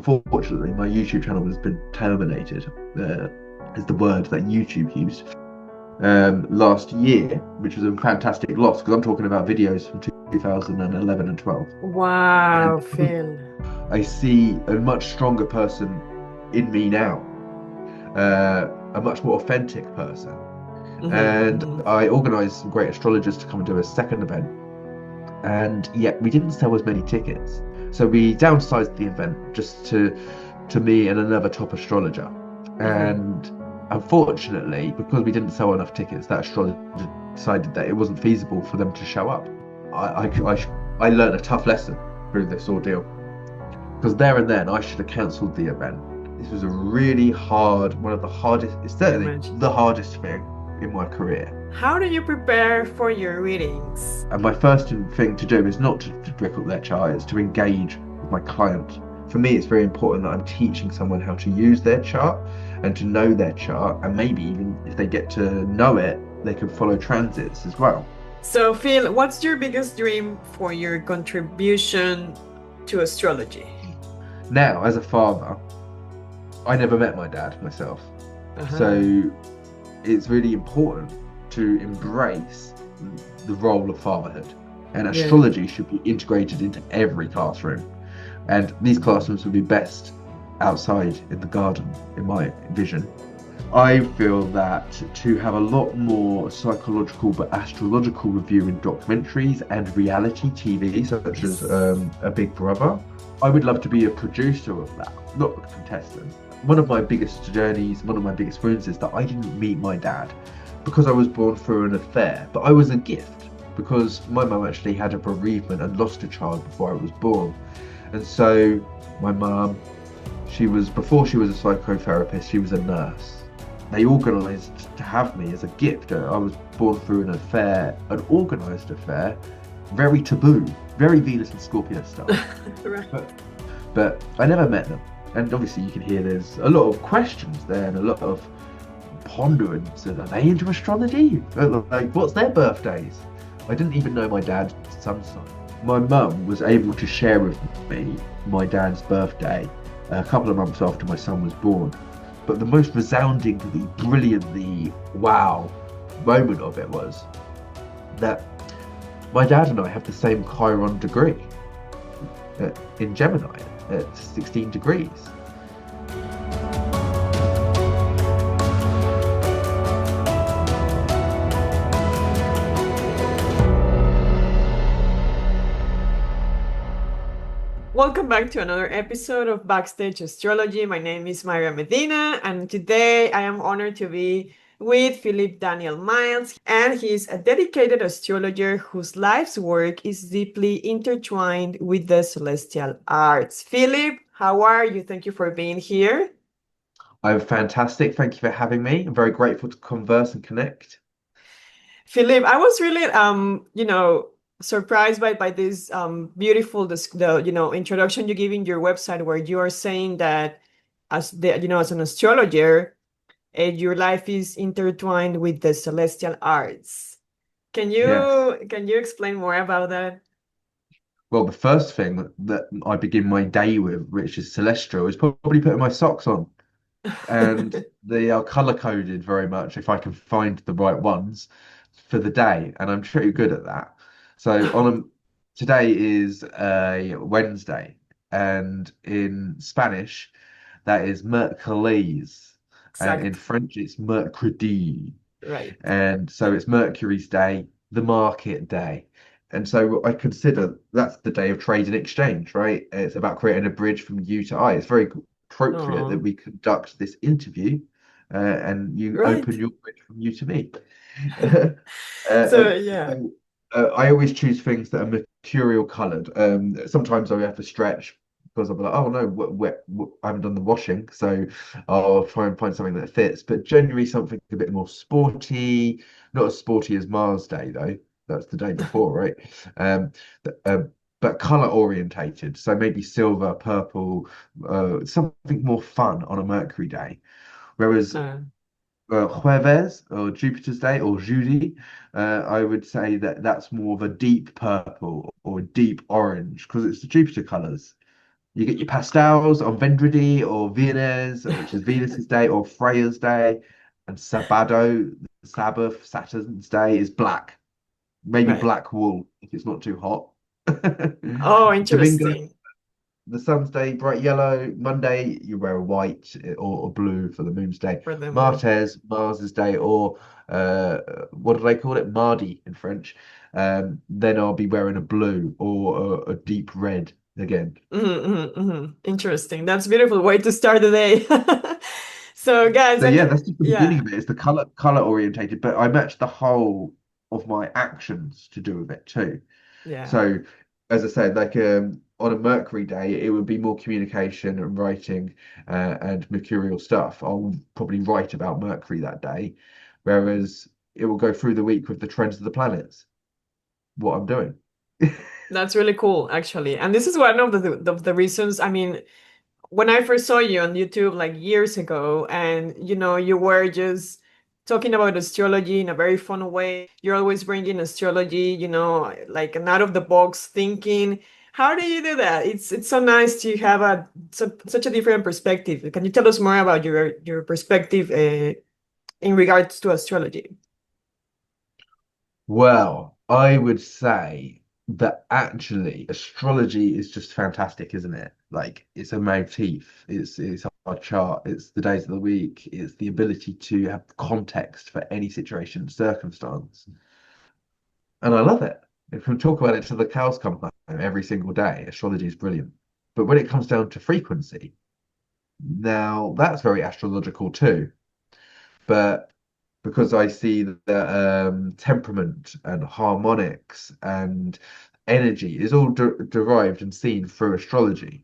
unfortunately, my YouTube channel has been terminated, is the word that YouTube used, last year, which was a fantastic loss because I'm talking about videos from 2011 and 12. Wow, And Phil. I see a much stronger person in me now, a much more authentic person. And I organised some great astrologers to come and do a second event, and yet we didn't sell as many tickets. So we downsized the event just to me and another top astrologer. And unfortunately, because we didn't sell enough tickets, that astrologer decided that it wasn't feasible for them to show up. I learned a tough lesson through this ordeal because there and then I should have cancelled the event. This was a really hard, one of the hardest, it's I certainly imagine. the hardest thing in my career. How do you prepare for your readings? And my first thing to do is not to brick up their chart, it's to engage with my client. For me, it's very important that I'm teaching someone how to use their chart and to know their chart, and maybe even if they get to know it, they can follow transits as well. So, Phil, what's your biggest dream for your contribution to astrology? Now, as a father, I never met my dad myself. So it's really important to embrace the role of fatherhood. And astrology should be integrated into every classroom. And these classrooms would be best outside in the garden, in my vision. I feel that to have a lot more psychological but astrological reviewing documentaries and reality TV, such as A Big Brother, I would love to be a producer of that, not a contestant. One of my biggest journeys, one of my biggest wounds is that I didn't meet my dad because I was born through an affair, but I was a gift because my mum actually had a bereavement and lost a child before I was born. And so my mum, before she was a psychotherapist, she was a nurse. They organised to have me as a gift. I was born through an affair, an organised affair, very taboo, very Venus and Scorpio style. Right. But I never met them. And obviously you can hear there's a lot of questions there and a lot of ponderance. Are they into astrology? Like, what's their birthdays? I didn't even know my dad's sun sign. My mum was able to share with me my dad's birthday a couple of months after my son was born. But the most resoundingly, brilliantly wow moment of it was that my dad and I have the same Chiron degree in Gemini at 16 degrees. Welcome back to another episode of Backstage Astrology. My name is Mayra Medina, and today I am honored to be with Philip Daniel Miles, and he's a dedicated astrologer whose life's work is deeply intertwined with the celestial arts. Philip, how are you? Thank you for being here. I'm fantastic. Thank you for having me. I'm very grateful to converse and connect. Philip, I was really surprised by this beautiful introduction you give in your website where you are saying that as an astrologer, your life is intertwined with the celestial arts. Can Yes. you explain more about that? Well, the first thing that I begin my day with, which is celestial, is probably putting my socks on. And they are color coded very much if I can find the right ones for the day, and I'm pretty good at that. So today is a Wednesday, and in Spanish that is Mercoles, and in Exact. French it's Mercredi, Right. and so it's Mercury's day, the market day. And so I consider that's the day of trade and exchange, right? It's about creating a bridge from you to I. It's very appropriate that Oh, we conduct this interview and you open right. your bridge from you to me. So yeah. So, I always choose things that are mercurial colored. Sometimes I have to stretch because I'll be like, oh no, I haven't done the washing, so I'll try and find something that fits. But generally, something a bit more sporty, not as sporty as Mars Day though. That's the day before, right? Um, but color orientated, so maybe silver, purple, something more fun on a Mercury day. Whereas Uh, Jueves or Jupiter's Day or Jeudi, I would say that's more of a deep purple or a deep orange because it's the Jupiter colors. You get your pastels on Vendredi or Vienes, which is Venus's day, or Freya's day, and Sabado, Sabbath, Saturn's day is black. Maybe Right. black wool if it's not too hot. Oh, Domingo, interesting. the sun's day, bright yellow. Monday, you wear a white or blue for the moon's day. For the moon. Martes, Mars's day, or what do they call it? Mardi in French. Then I'll be wearing a blue or a deep red again. Interesting. That's a beautiful way to start the day. So, guys, So I yeah, can, that's just the beginning yeah, of it. It's the color orientated, but I match the whole of my actions to do with it too. yeah. So as I said, like on a Mercury day, it would be more communication and writing and mercurial stuff. I'll probably write about Mercury that day, whereas it will go through the week with the trends of the planets, what I'm doing. That's really cool, actually. And this is one of the reasons. I mean, when I first saw you on YouTube like years ago, and you were just talking about astrology in a very fun way. You're always bringing astrology, like an out of the box thinking. How do you do that? It's so nice to have such a different perspective. Can you tell us more about your perspective in regards to astrology? Well, I would say that actually astrology is just fantastic, isn't it? Like it's a motif, it's our chart, it's the days of the week, it's the ability to have context for any situation and circumstance. And I love it. If we talk about it till the cows come home every single day, astrology is brilliant. But when it comes down to frequency, now that's very astrological too. But because I see that temperament and harmonics and energy is all derived and seen through astrology.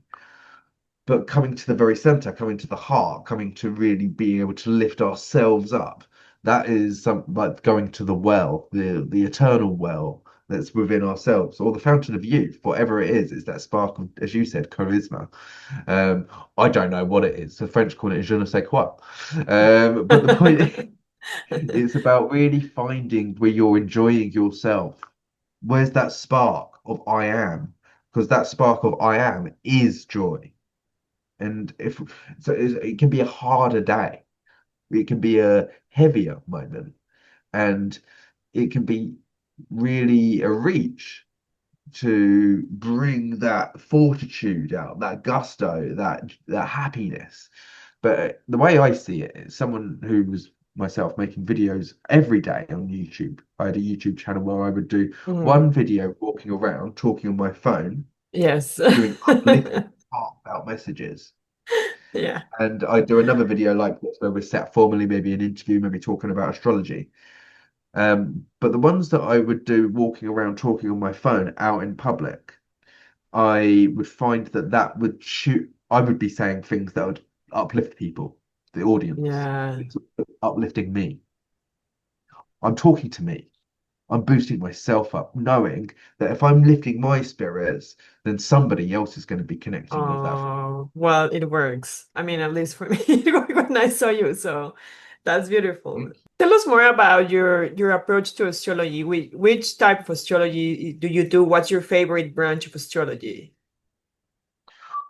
But coming to the very center, coming to the heart, coming to really being able to lift ourselves up, that is some like going to the well, the eternal well that's within ourselves, or the fountain of youth, whatever it is that spark of, as you said, charisma. I don't know what it is. The French call it je ne sais quoi. But the point it's about really finding where you're enjoying yourself. Where's that spark of I am? Because that spark of I am is joy. And if so, it can be a harder day, it can be a heavier moment, and it can be really a reach to bring that fortitude out, that gusto, that happiness. But the way I see it is someone who was myself making videos every day on YouTube. I had a YouTube channel where I would do Mhm. one video walking around, talking on my phone, Yes. doing uplifting, heartfelt messages. Yeah. And I do another video like this where we're set formally, maybe an interview, maybe talking about astrology. But the ones that I would do walking around talking on my phone out in public, I would find that would shoot. I would be saying things that would uplift people, the audience. Yeah. It's uplifting me. I'm talking to me. I'm boosting myself up, knowing that if I'm lifting my spirits, then somebody else is going to be connecting with that. Oh, well, it works. I mean, at least for me, it worked when I saw you. So that's beautiful. Tell us more about your approach to astrology. Which type of astrology do you do? What's your favorite branch of astrology?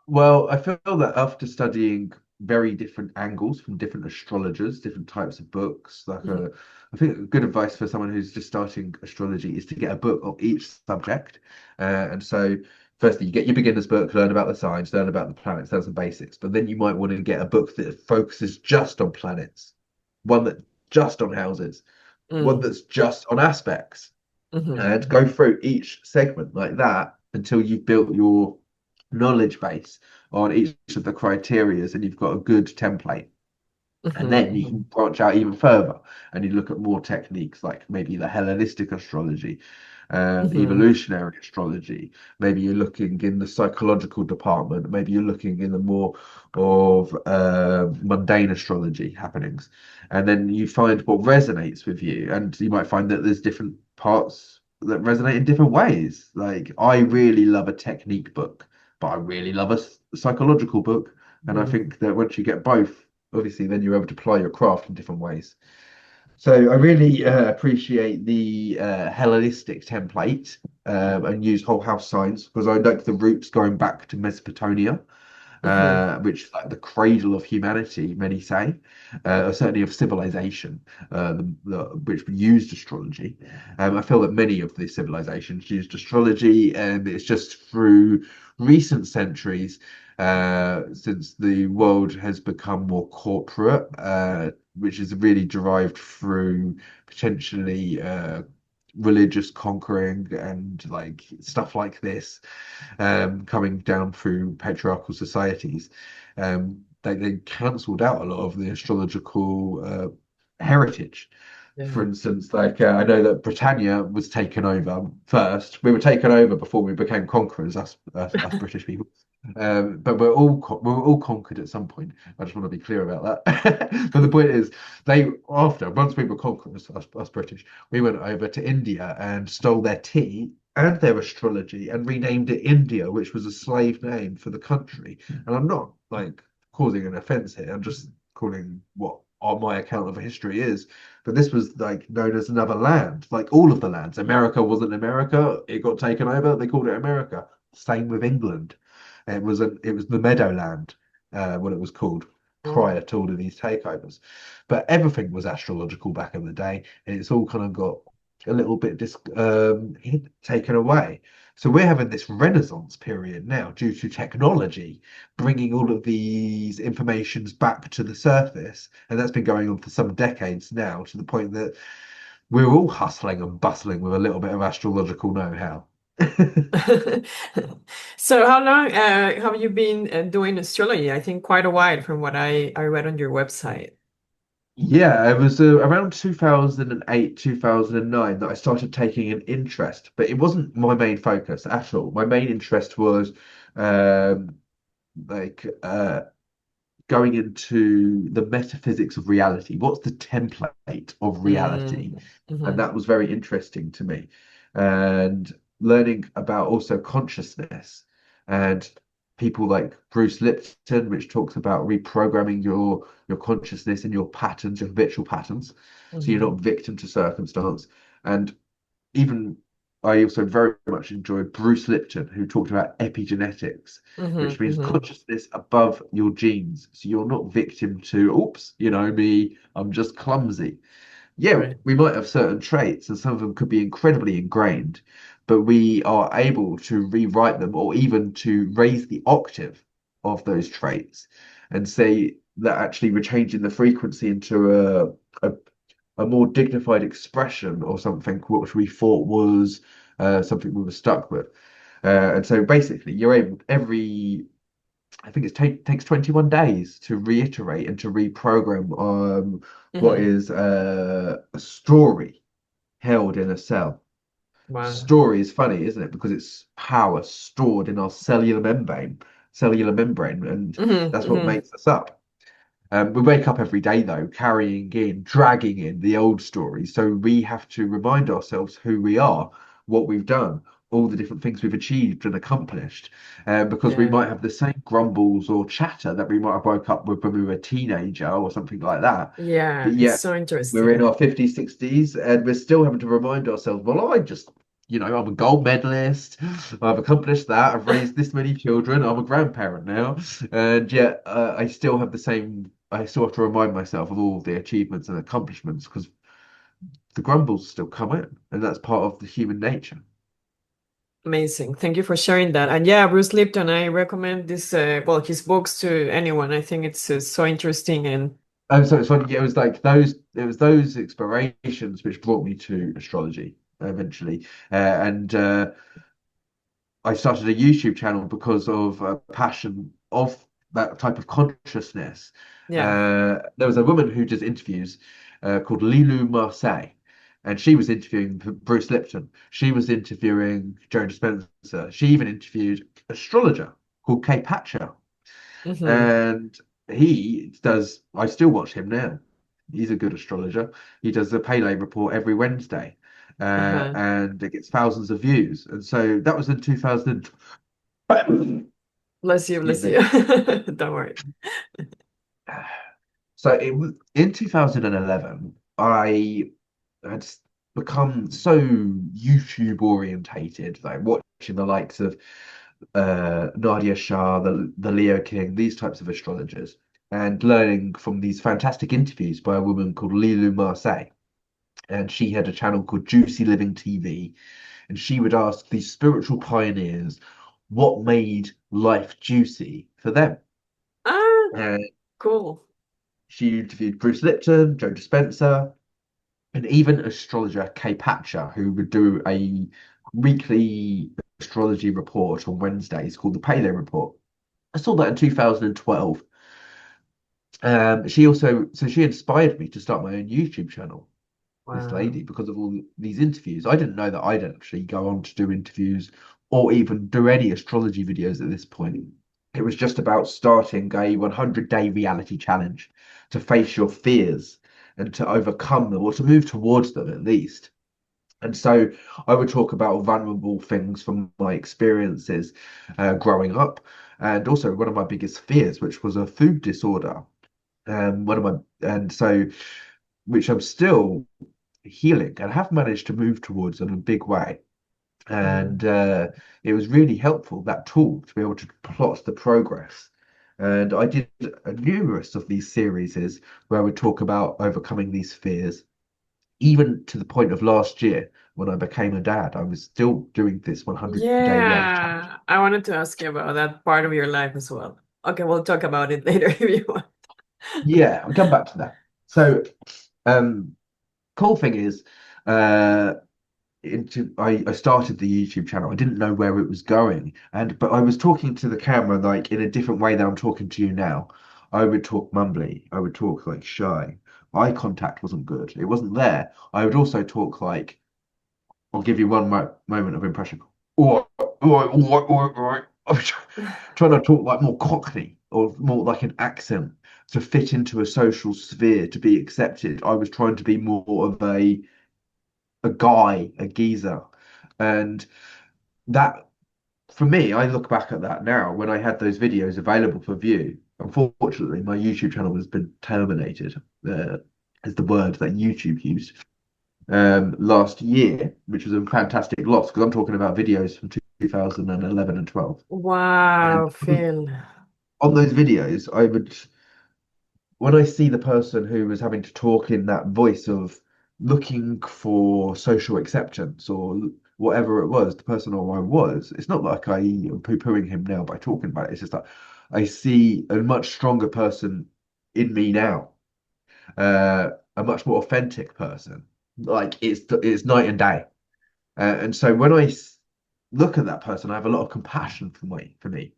Well, I feel that after studying very different angles from different astrologers, different types of books, Mhm. I think good advice for someone who's just starting astrology is to get a book of each subject. And so, firstly, you get your beginner's book, learn about the signs, learn about the planets, learn some basics. But then you might want to get a book that focuses just on planets, one that just on houses, one Mm. that's just on aspects, Mhm. and go through each segment like that until you've built your knowledge base on each of the criterias and you've got a good template. And Mhm. then you can Mhm. branch out even further and you look at more techniques like maybe the Hellenistic astrology, Mhm. evolutionary astrology. Maybe you're looking in the psychological department. Maybe you're looking in the more of mundane astrology happenings. And then you find what resonates with you. And you might find that there's different parts that resonate in different ways. Like I really love a technique book, but I really love a psychological book. And I Mhm. think that once you get both, obviously then you're able to apply your craft in different ways. So I really appreciate the Hellenistic template and use whole house signs because I like the roots going back to Mesopotamia, Hmm. which is like the cradle of humanity, many say, or certainly of civilization, which used astrology. I feel that many of the civilizations used astrology, and it's just through recent centuries, since the world has become more corporate, which is really derived through potentially religious conquering and like stuff like this coming down through patriarchal societies. They cancelled out a lot of the astrological heritage. For Yeah. instance, like I know that Britannia was taken over first. We were taken over before we became conquerors, us British people. But we were all conquered at some point. I just want to be clear about that. But the point is, once we were conquerors, us British, we went over to India and stole their tea and their astrology and renamed it India, which was a slave name for the country. And I'm not like causing an offense here. I'm just calling what on my account of history is. But this was like known as another land, like all of the lands. America wasn't America; it got taken over. They called it America. Same with England. It was the Meadowland, what it was called Oh. prior to all of these takeovers. But everything was astrological back in the day, and it's all kind of got a little bit taken away. So we're having this renaissance period now due to technology bringing all of these informations back to the surface, and that's been going on for some decades now, to the point that we're all hustling and bustling with a little bit of astrological know-how. So how long have you been doing astrology? I think quite a while from what I read on your website. Yeah, it was around 2008, 2009 that I started taking an interest, but it wasn't my main focus at all. My main interest was um, like going into the metaphysics of reality. What's the template of reality? Mm. And Hmm. that was very interesting to me. And learning about also consciousness and people like Bruce Lipton, which talks about reprogramming your consciousness and your patterns, your habitual patterns, so you're Hmm. not victim to circumstance. And even I also very much enjoyed Bruce Lipton, who talked about epigenetics, Hmm. which means Hmm. consciousness above your genes. So you're not victim to, oops, me, I'm just clumsy. Yeah, Right. we might have certain traits, and some of them could be incredibly ingrained, but we are able to rewrite them or even to raise the octave of those traits and say that actually we're changing the frequency into a a more dignified expression or something which we thought was something we were stuck with. And so basically, you're able I think takes 21 days to reiterate and to reprogram what Hmm. is a story held in a cell. Wow. Story is funny, isn't it? Because it's power stored in our cellular membrane, and Hmm. that's what Hmm. makes us up. We wake up every day, though, dragging in the old stories. So we have to remind ourselves who we are, what we've done, all the different things we've achieved and accomplished. Because we Yeah. might have the same grumbles or chatter that we might have woke up with when we were a teenager or something like that. Yeah. But It's yet so we're in interesting. our 50s, 60s, and we're still having to remind ourselves, well, I'm a gold medalist. I've accomplished that. I've raised this many children. I'm a grandparent now, and yet I still have to remind myself of all the achievements and accomplishments because the grumbles still come in, and that's part of the human nature. Amazing. Thank you for sharing that. And yeah, Bruce Lipton, I recommend this, his books to anyone. I think it's so interesting and So it's funny. It was like it was those explorations which brought me to astrology eventually, and I started a YouTube channel because of a passion of that type of consciousness. yeah. There was a woman who does interviews called Lilu Marseille, and she was interviewing Bruce Lipton. She was interviewing Joe Dispenza. She even interviewed astrologer called Kay Patcher, Hmm. and he does. I still watch him now. He's a good astrologer. He does the Pele report every Wednesday, Uh-huh. and it gets thousands of views. And so that was in 2000. Bless you, Excuse bless me. you. Don't worry. So it was in 2011. I had become so YouTube orientated, like watching the likes of Nadia Shah, the Leo King, these types of astrologers, and learning from these fantastic interviews by a woman called Lilu Marseille. And she had a channel called Juicy Living TV, and she would ask these spiritual pioneers what made life juicy for them. Ah, And cool. she interviewed Bruce Lipton, Joe Dispenza, and even astrologer Kay Patcher, who would do a weekly astrology report on Wednesdays called the Paleo Report. I saw that in 2012. She inspired me to start my own YouTube channel, this Wow. lady, because of all these interviews. I didn't know that I'd actually go on to do interviews or even do any astrology videos at this point. It was just about starting a 100-day reality challenge to face your fears and to overcome them or to move towards them at least. And so I would talk about vulnerable things from my experiences growing up, and also one of my biggest fears, which was a food disorder. One of my and so which I'm still healing and have managed to move towards in a big way. And Mm. it was really helpful, that tool, to be able to plot the progress. And I did numerous of these series where I would talk about overcoming these fears, even to the point of last year when I became a dad. I was still doing this 100-day reality challenge. Yeah, I wanted to ask you about that part of your life as well. Okay, we'll talk about it later if you want. Yeah, I'll come back to that. So, um, cool thing is, uh, I started the YouTube channel. I didn't know where it was going, but I was talking to the camera like in a different way than I'm talking to you now. I would talk mumbly. I would talk like shy. Eye contact wasn't good. It wasn't there. I would also talk like, I'll give you one moment of impression. Oh, oh, oh, oh, oh. I'm trying to talk like more Cockney or more like an accent to fit into a social sphere to be accepted. I was trying to be more of a guy, a geezer. And that, for me, I look back at that now when I had those videos available for view. Unfortunately, my YouTube channel has been terminated, is the word that YouTube used, last year, which was a fantastic loss because I'm talking about videos from 2011 and 12. And Wow, Phil. on those videos, when I see the person who was having to talk in that voice of looking for social acceptance or whatever it was, the person who I was, it's not like I am poo-pooing him now by talking about it. It's just that I see a much stronger person in me now, a much more authentic person. Like it's night and day. And so when look at that person, I have a lot of compassion for me,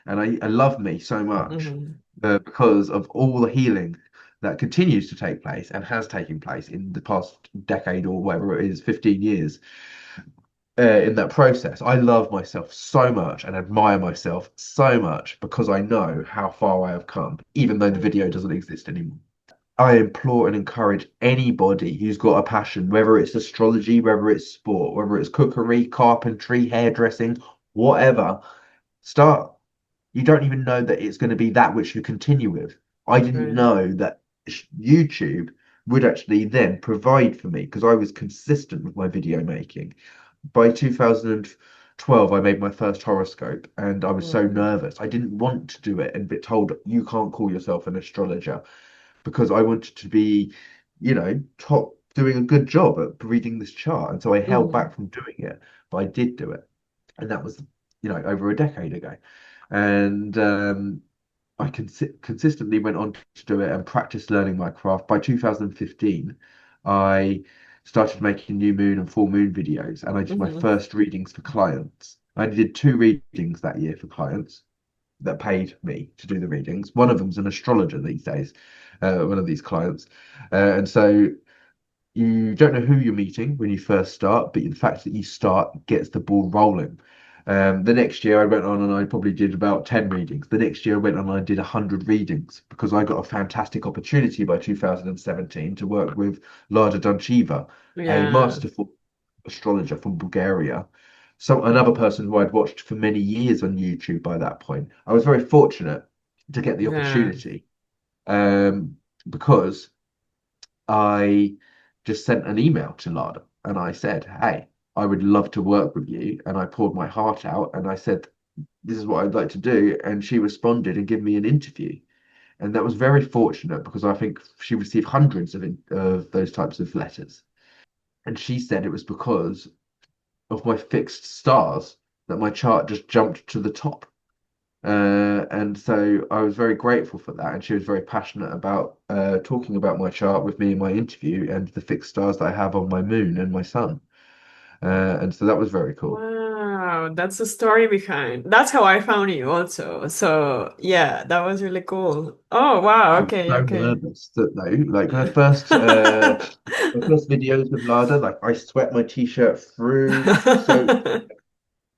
and I love me so much Mhm. because of all the healing that continues to take place and has taken place in the past decade or whatever it is, 15 years. In that process, I love myself so much and admire myself so much because I know how far I have come, even though the video doesn't exist anymore. I implore and encourage anybody who's got a passion, whether it's astrology, whether it's sport, whether it's cookery, carpentry, hairdressing, whatever, start. You don't even know that it's going to be that which you continue with. I didn't Right. know that YouTube would actually then provide for me because I was consistent with my video making. By 2012, I made my first horoscope and I was so Mm. nervous. I didn't want to do it and be told you can't call yourself an astrologer because I wanted to be, top doing a good job at reading this chart. And so I held Mhm. back from doing it, but I did do it. And that was, over a decade ago. And I consistently went on to do it and practice learning my craft. By 2015, I started making new moon and full moon videos, and I did my Mhm. first readings for clients. I did two readings that year for clients that paid me to do the readings. One of them's an astrologer these days, one of these clients. And so you don't know who you're meeting when you first start, but the fact that you start gets the ball rolling. The next year I went on and I probably did about 10 readings. The next year I went on and I did 100 readings because I got a fantastic opportunity by 2017 to work with Lada Duncheva, a Yeah. masterful astrologer from Bulgaria. So another person who I'd watched for many years on YouTube by that point. I was very fortunate to get the Yeah. opportunity, because I just sent an email to Lada and I said, hey, I would love to work with you. And I poured my heart out and I said, this is what I'd like to do. And she responded and gave me an interview. And that was very fortunate because I think she received hundreds of those types of letters. And she said it was because of my fixed stars that my chart just jumped to the top. And so I was very grateful for that. And she was very passionate about talking about my chart with me in my interview and the fixed stars that I have on my moon and my sun. And so that was very cool. Wow, that's the story behind. That's how I found you also. So yeah, that was really cool. Oh wow, I was okay, so okay. nervous that though, like my first videos with Lada, like I sweat my t-shirt through. So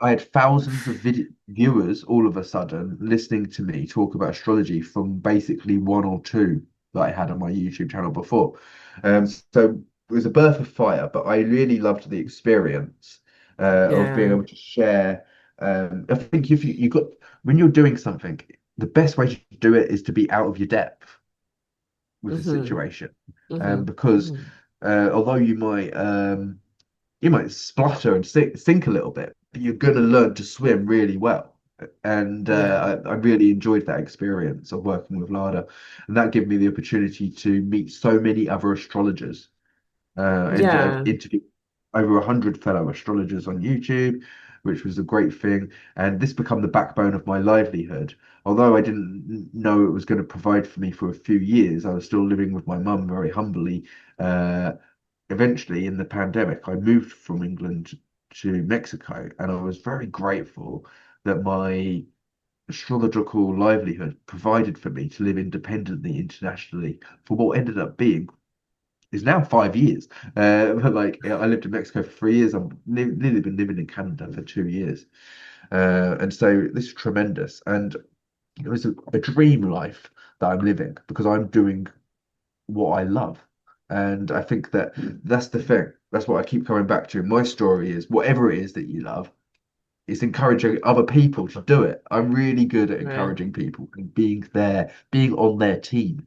I had thousands of viewers all of a sudden listening to me talk about astrology from basically one or two that I had on my YouTube channel before. So it was a birth of fire, but I really loved the experience of being Yeah. able to share. I think if you got when you're doing something, the best way to do it is to be out of your depth with the Mm-hmm. situation, Mm-hmm. because Mm-hmm. although you might splutter and sink a little bit, but you're going to learn to swim really well. And Yeah. I really enjoyed that experience of working with Lada, and that gave me the opportunity to meet so many other astrologers and I've Yeah. interviewed over 100 fellow astrologers on YouTube, which was a great thing. And this became the backbone of my livelihood. Although I didn't know it was going to provide for me for a few years, I was still living with my mum very humbly. Uh, Eventually, in the pandemic, I moved from England to Mexico, and I was very grateful that my astrological livelihood provided for me to live independently internationally for what ended up being is now 5 years. But like I lived in Mexico for 3 years. I've nearly been living in Canada for 2 years. And so this is tremendous. And it was a dream life that I'm living because I'm doing what I love. And I think that that's the thing. That's what I keep coming back to. My story is whatever it is that you love, it's encouraging other people to do it. I'm really good at Right. encouraging people and being there, being on their team.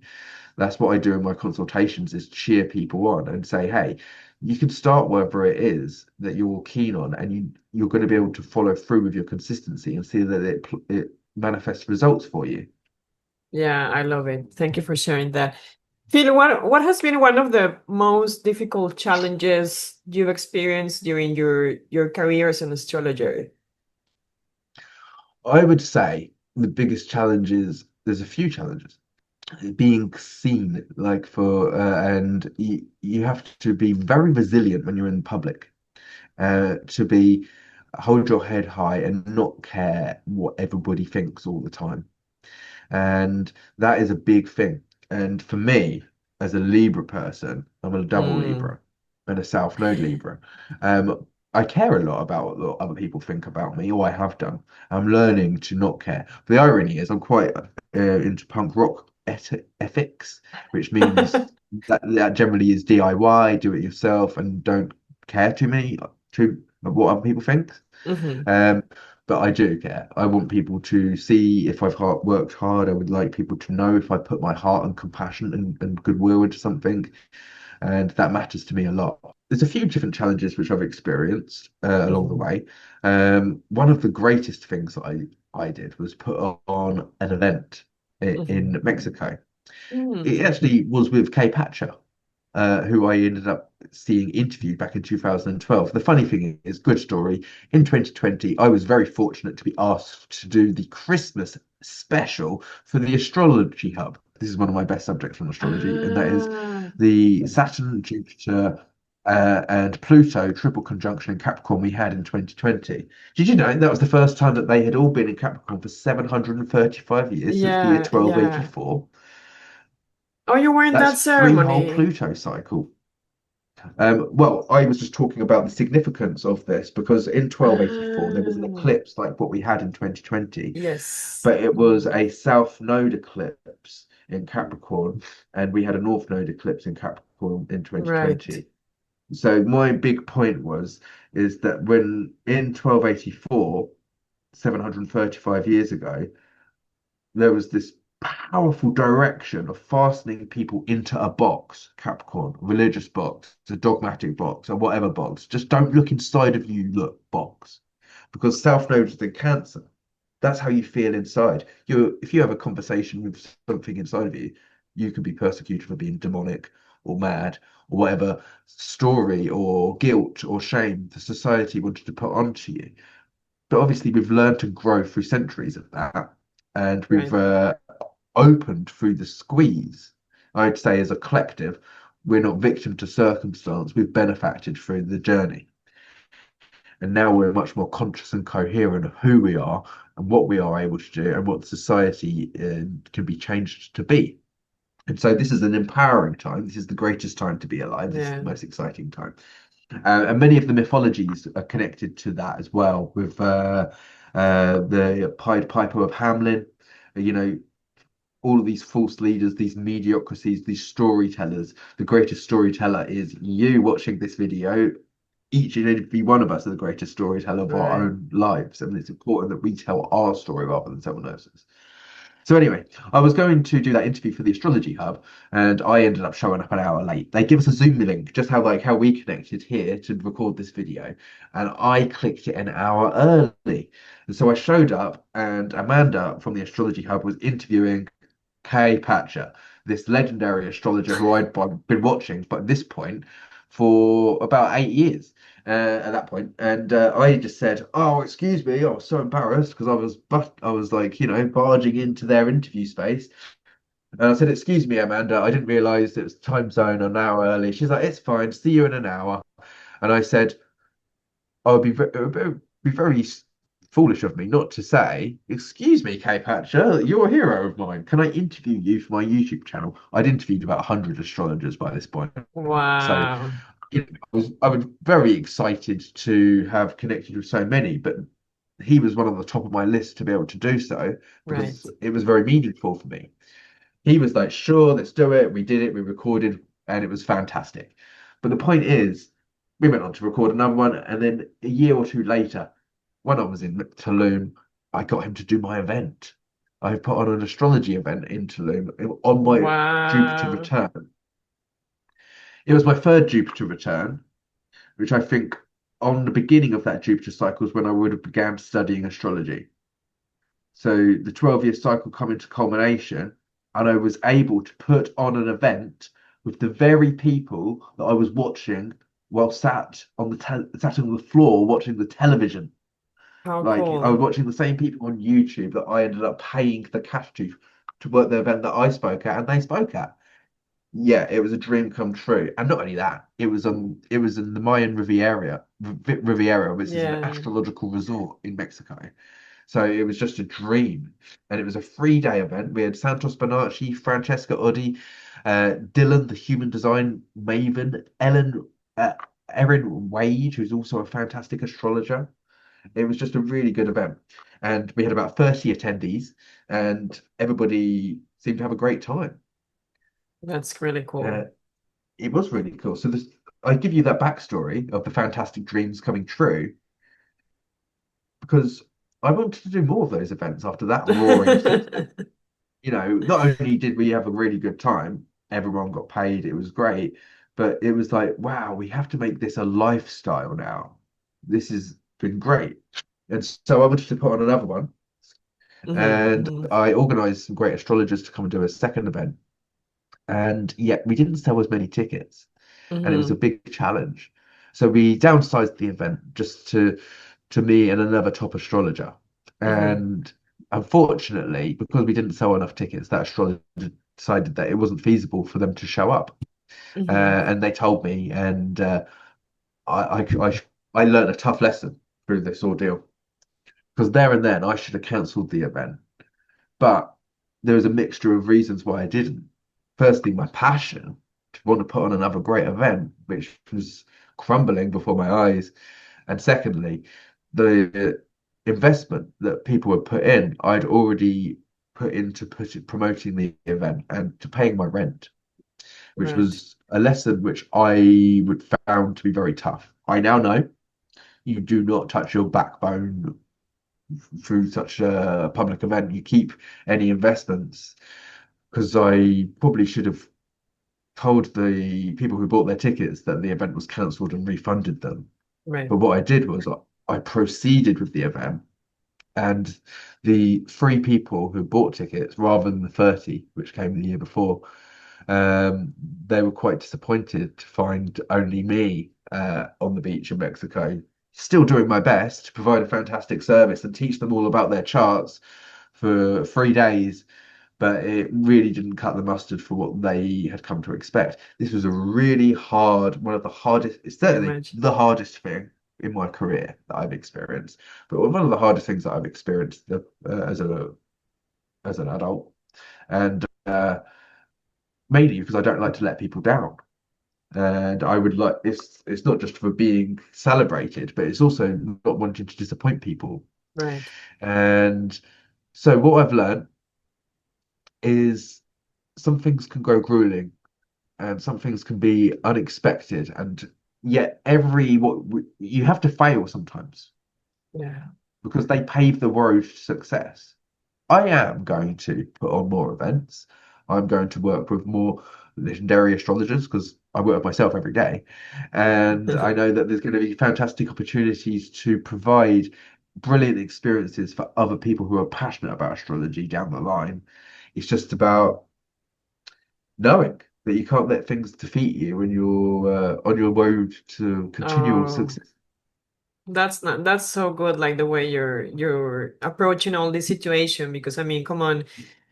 That's what I do in my consultations is cheer people on and say, hey, you can start wherever it is that you're keen on, and you're going to be able to follow through with your consistency and see that it manifests results for you. Yeah, I love it. Thank you for sharing that. Phil, what has been one of the most difficult challenges you've experienced during your career as an astrologer? I would say the biggest challenge is there's a few challenges. Being seen, like for and you have to be very resilient when you're in public, to be hold your head high and not care what everybody thinks all the time. And that is a big thing. And for me, as a Libra person, I'm a double Mm, Libra and a South Node Libra. I care a lot about what other people think about me, or I have done. I'm learning to not care. The irony is, I'm quite into punk rock ethics, which means that generally is DIY, do it yourself, and don't care too what other people think. hmm. Um, but I do care. I want people to see if I've worked hard. I would like people to know if I put my heart and compassion and goodwill into something, and that matters to me a lot. There's a few different challenges which I've experienced along the Hmm. way. One of the greatest things that I did was put on an event Hmm. in Mexico. It Mm. actually was with Kay Patcher, who I ended up seeing interviewed back in 2012. The funny thing is, good story, in 2020, I was very fortunate to be asked to do the Christmas special for the Astrology Hub. This is one of my best subjects on astrology, and that is Ah, the Saturn, Jupiter, and Pluto triple conjunction in Capricorn we had in 2020. Did you know that was the first time that they had all been in Capricorn for 735 years since the year yeah, yeah. 1284? Oh, you were in That's that three whole ceremony. Pluto cycle. Well, I was just talking about the significance of this because in 1284 there was an Ah, eclipse like what we had in 2020, yes. but it was Mhm. a South Node eclipse in Capricorn, and we had a North Node eclipse in Capricorn in Right. 2020. So my big point is that when in 1284, 735 years ago, there was this. powerful direction of fastening people into a box, Capricorn, religious box, a dogmatic box, or whatever box. Just don't look inside of you, look, box. Because self-notice and Cancer, that's how you feel inside. If you have a conversation with something inside of you, you can be persecuted for being demonic or mad or whatever story or guilt or shame the society wanted to put onto you. But obviously, we've learned to grow through centuries of that, and we've Right. opened through the squeeze. I'd say, as a collective, we're not victim to circumstance. We've benefited through the journey, and now we're much more conscious and coherent of who we are and what we are able to do and what society can be changed to be. And so this is an empowering time. This is the greatest time to be alive. This is the Yeah. most exciting time. And many of the mythologies are connected to that as well, with the Pied Piper of Hamelin, you know, all of these false leaders, these mediocrities, these storytellers. The greatest storyteller is you watching this video. Each and every one of us are the greatest storyteller of our Right. own lives. And it's important that we tell our story rather than someone else's. So anyway, I was going to do that interview for the Astrology Hub, and I ended up showing up an hour late. They give us a Zoom link, just how we connected here to record this video, and I clicked it an hour early. And so I showed up, and Amanda from the Astrology Hub was interviewing Kay Patcher, this legendary astrologer who I'd been watching, but at this point, for about 8 years. At that point, and I just said, "Oh, excuse me," I was so embarrassed because I was like, barging into their interview space, and I said, "Excuse me, Amanda, I didn't realise it was time zone an hour early." She's like, "It's fine, see you in an hour," and I said, "I would be very foolish of me not to say, excuse me, Kay Patcher, you're a hero of mine. Can I interview you for my YouTube channel?" I'd interviewed about 100 astrologers by this point, so Wow. I was very excited to have connected with so many, but he was one on the top of my list to be able to do so Right. because it was very meaningful for me. He was like, "Sure, let's do it." We did it, we recorded, and it was fantastic. But the point is, we went on to record another one, and then a year or two later, when I was in Tulum, I got him to do my event. I put on an astrology event in Tulum on my Jupiter Wow. return. It was my third Jupiter return, which I think on the beginning of that Jupiter cycle is when I would have began studying astrology. So the 12-year cycle coming to culmination, and I was able to put on an event with the very people that I was watching while sat on the floor watching the television. How Like I was cool. watching the same people on YouTube that I ended up paying the cash to work the event that I spoke at and they spoke at. Yeah, it was a dream come true. And not only that, it was in the Mayan Riviera, which is an Yeah. astrological resort in Mexico. So it was just a dream. And it was a 3-day event. We had Santos Bonacci, Francesca Uddi, Dylan, the human design maven, uh, Erin Wade, who's also a fantastic astrologer. It was just a really good event. And we had about 30 attendees, and everybody seemed to have a great time. That's really Uh, cool. it was really cool. So I give you that backstory of the fantastic dreams coming true because I wanted to do more of those events after that roaring success. Not only did we have a really good time, everyone got paid, it was great, but it was like, wow, we have to make this a lifestyle now. This has been great. And so I wanted to put on another one, and Hmm. I organized some great astrologers to come and do a second event. And yet we didn't sell as many tickets, and it was a Hmm. big challenge. So we downsized the event just to me and another top astrologer. Hmm. And unfortunately, because we didn't sell enough tickets, that astrologer decided that it wasn't feasible for them to show up. Hmm. And they told me, and I learned a tough lesson through this ordeal because there and then I should have cancelled the event. But there was a mixture of reasons why I didn't. Firstly, my passion to want to put on another great event, which was crumbling before my eyes. And secondly, the investment that people would put in, I'd already put into promoting the event and to paying my rent, which Right. was a lesson which I would found to be very tough. I now know you do not touch your backbone through such a public event. You keep any investments, because I probably should have told the people who bought their tickets that the event was cancelled and refunded them. Right. But what I did was I proceeded with the event, and the three people who bought tickets rather than the 30, which came the year before, they were quite disappointed to find only me on the beach in Mexico, still doing my best to provide a fantastic service and teach them all about their charts for 3 days. But it really didn't cut the mustard for what they had come to expect. This was a really hard, one of the hardest, it's I certainly imagine. the hardest thing in my career that I've experienced, but one of the hardest things that I've experienced as an adult, and mainly because I don't like to let people down. And I would like, it's not just for being celebrated, but it's also not wanting to disappoint people. Right. And so what I've learned is some things can go grueling and some things can be unexpected, and yet you have to fail sometimes Yeah. because they pave the road to success. I am going to put on more events. I'm going to work with more legendary astrologers because I work with myself every day. And I know that there's going to be fantastic opportunities to provide brilliant experiences for other people who are passionate about astrology down the line. It's just about knowing that you can't let things defeat you when you're on your road to continual Oh, success. that's so good, like the way you're approaching all this situation, because I mean, come on,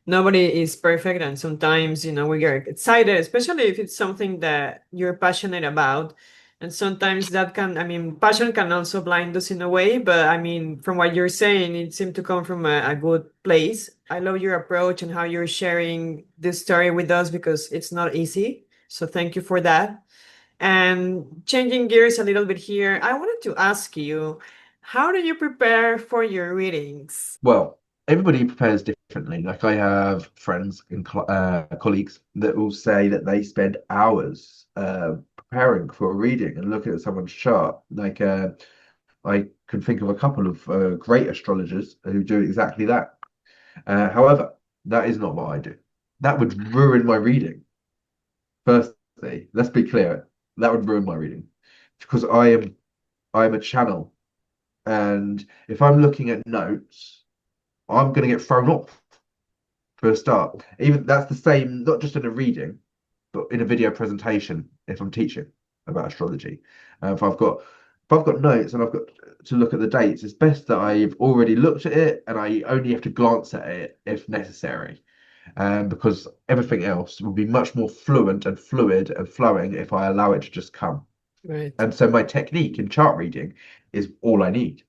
nobody is perfect, and sometimes, we get excited, especially if it's something that you're passionate about. And sometimes that can, I mean, passion can also blind us in a way, but I mean, from what you're saying, it seemed to come from a good place. I love your approach and how you're sharing this story with us, because it's not easy. So thank you for that. And changing gears a little bit here, I wanted to ask you, how do you prepare for your readings? Well, everybody prepares differently. Like I have friends and colleagues that will say that they spend hours preparing for a reading and looking at someone's chart. Like I can think of a couple of great astrologers who do exactly that. However, that is not what I do. That would ruin my reading. Firstly, let's be clear, that would ruin my reading because I am a channel, and if I'm looking at notes, I'm going to get thrown off for a start. Even that's the same, not just in a reading, but in a video presentation if I'm teaching about astrology. If I've got notes and I've got to look at the dates, it's best that I've already looked at it and I only have to glance at it if necessary. Because everything else will be much more fluent and fluid and flowing if I allow it to just come. Right. And so my technique in chart reading is all I need.